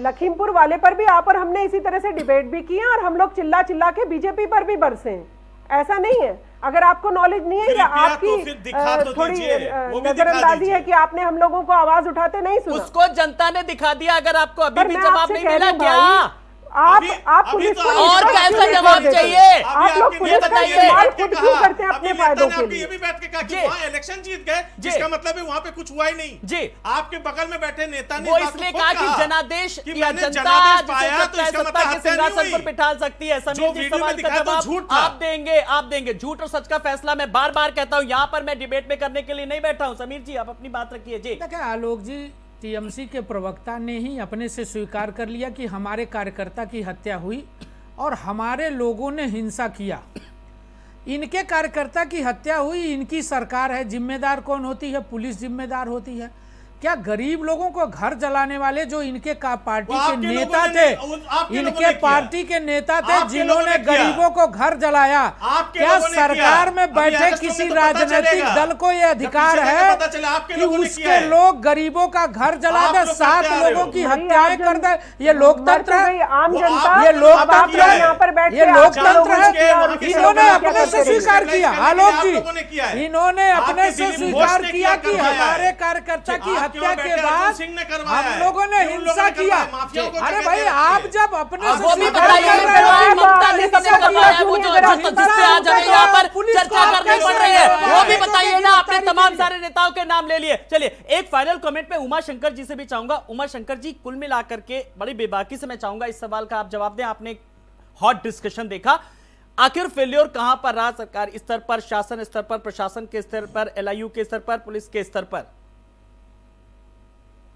लखीमपुर वाले पर भी आप और हमने इसी तरह से डिबेट भी किया और हम लोग चिल्ला चिल्ला के बीजेपी पर भी बरसे हैं। ऐसा नहीं है। अगर आपको नॉलेज नहीं है या कृपया तो आपकी फिर दिखा तो थोड़ी दीजिए, वो भी दिखा नजरअंदाजी दीजिए। है कि आपने हम लोगों को आवाज उठाते नहीं सुना। उसको जनता ने दिखा दिया। अगर आपको अभी पर भी मैं जवाब आपसे नहीं कह मिला रही हूँ क्या? भाई, आप अभी पुलिस तो को और इतना कैसा क्यों नहीं जवाब कर देते? चाहिए? आप लोग पुलिस का बताइए, इस्तेमाल बैठ के खुद क्यों कहा, करते हैं अभी अपने नेता फायदों ने के अभी लिए? ये भी बैठ के कहा कि जी। वहाँ इलेक्शन जीत गए, जी। जिसका मतलब है वहाँ पे कुछ हुआ ही नहीं। जी। आपके बगल में बैठे नेता ने वो इस बात को इसलिए खुद कहा कि जनादेश कि या मैंने जनता जनादेश जिसे पाया, तो सत्ता है, इसका सत्ता मतलब के हत्या नहीं सिंहासन हुई। पर बिठा सकती है। जो समीर जी, वीडियो में सवाल का दिखाया तो जवाब झूठ था। आप देंगे, आप देंगे। झूठ और सच का फैसला मैं बार बार कहता हूं। यहां पर मैं डिबेट में करने के लिए नहीं बैठा हूं। समीर जी, आप अपनी बात रखिए। जी देखिए आलोक जी, टीएमसी के प्रवक्ता ने ही अपने से स्वीकार कर लिया कि हमारे कार्यकर्ता की हत्या हुई और हमारे लोगों ने हिंसा किया। इनके कार्यकर्ता की हत्या हुई, इनकी सरकार है। जिम्मेदार कौन होती है? पुलिस जिम्मेदार होती है। क्या गरीब लोगों को घर जलाने वाले जो इनके पार्टी वो के आपके नेता लोगों ने थे, नहीं, आपके लोगों इनके ने किया। पार्टी के नेता थे आपके जिन्होंने लोगों ने किया। गरीबों को घर जलाया। आपके क्या लोगों ने सरकार किया। में अभी बैठे अरेस्ट किसी होंगे तो पता राजनीतिक चलेगा। दल को यह अधिकार जब पीछे है जाके पता चला आपके कि लोगों ने उसके किया है। लोग गरीबों का घर जला आप दे, लोग 7 करते आ रहे लोगों हो। की भाई, हत्याएं आप कर जब दे। ये लोकतंत्र मर तो है। गई आम वो जनता। आप- ये अब लोकतंत्र आप लोग है। यहाँ पर बैठ ये के लोकतंत्र आप लोगों ने है। किया और वहाँ के उसके इन्होंने लोगों क्या अपने से करेंगे? स्वीकार किया। करने के लिए आलोक आप जी, लोगों ने किया है। इन्होंने अपने आपके से दिलीप स्वीकार घोष ने किया कि करवाया है। हमारे कार्यकर्ता की आप हत्या क्यों के बैठे? अर्जुन बाद सिंह ने करवाया हम है। लोगों ने ये उन हिंसा लोगों ने किया। करवाया, माफियाओं को अरे जगह भाई, दे रखी आप है। जब अपने आप से वो भी स्वीकार बताइए, कर रहे हो कि ममता ने किसे करवाया, वो जो जिस पे आज हमें यहाँ पर पुलिस को चर्चा करनी कैसे पड़ रही है, करवाया? वो भी बताइए ना। आपने गिरफ्तारी तमाम की। सारे नेताओं के नाम ले लिए। चलिए, एक फाइनल कमेंट में उमा शंकर जी से भी चाहूंगा। उमा शंकर जी, कुल मिलाकर के बड़ी बेबाकी से मैं चाहूंगा इस सवाल का आप जवाब दें। आपने हॉट डिस्कशन देखा, आखिर फेल्योर कहां पर रहा? सरकार स्तर पर, शासन स्तर पर, प्रशासन के स्तर पर, एलआईयू के स्तर पर, पुलिस के स्तर पर?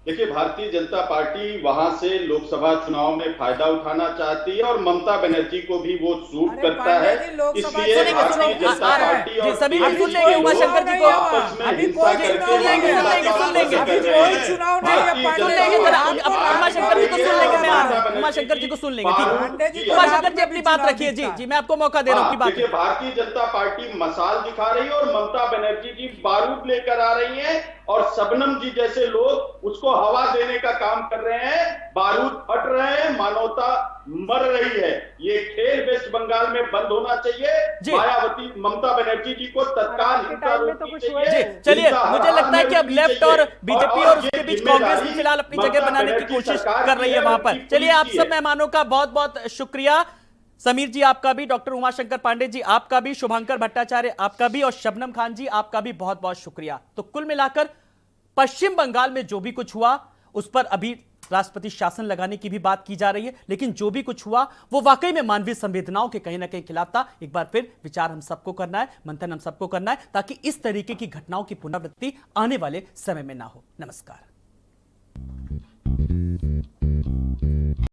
देखिए, भारतीय जनता पार्टी वहां से लोकसभा चुनाव में फायदा उठाना चाहती है और ममता बनर्जी को भी वो सूट अरे करता पांडे है। जी, लोकसभा इसलिए सुनेंगे, भारतीय सुनेंगे, जनता आ रहा है। पार्टी जी, और सभी टीएमसी सुन लेंगे, के उमा लोग शंकर जी को। आपस में अभी हिंसा कोई करके चुनाव नहीं है। मानवता का सुन लेंगे, अपमान अभी कर कोई रहे हैं। चुनाव नहीं है। भारतीय पांडे जनता जी, जरा पार्टी अब उमा शंकर जी को सुन लेंगे। मैं ममता उमा बनर्जी शंकर जी को सुन लेंगे। पांडे ठीक, जी, उमा तो शंकर जी आप अपनी भी बात चुनाव रखिए। जी जीता। जी, मैं आपको मौका दे रहा हूं की बात। देखिए, भारतीय जनता पार्टी मसाल दिखा रही है और ममता बनर्जी जी बारूद लेकर आ रही हैं और शबनम जी जैसे लोग उसको हवा देने का काम कर रहे हैं। बारूद फट रहे हैं, मानवता मर रही है। ये खेल वेस्ट बंगाल में बंद होना चाहिए। मायावती, ममता बनर्जी जी को तत्काल हिंसा रोकनी चाहिए। जी, चलिए, हिंसा हर मुझे हाल लगता है में कि अब रोकनी लेफ्ट चाहिए। और बीजेपी और उसके ये बीच कांग्रेस भी जिम्मेदारी फिलहाल अपनी जगह ममता बनाने की बनर्जी कोशिश सरकार कर रही है की वहां पर। उनकी चलिए, आप पुलिस की सब है। मेहमानों का बहुत बहुत शुक्रिया। समीर जी आपका भी, डॉक्टर उमाशंकर पांडे जी आपका भी, शुभंकर भट्टाचार्य आपका भी, और शबनम खान जी आपका भी बहुत बहुत शुक्रिया। तो कुल मिलाकर पश्चिम बंगाल में जो भी कुछ हुआ उस पर अभी राष्ट्रपति शासन लगाने की भी बात की जा रही है, लेकिन जो भी कुछ हुआ वो वाकई में मानवीय संवेदनाओं के कहीं ना कहीं खिलाफ था। एक बार फिर विचार हम सबको करना है, मंथन हम सबको करना है, ताकि इस तरीके की घटनाओं की पुनरावृत्ति आने वाले समय में ना हो। नमस्कार।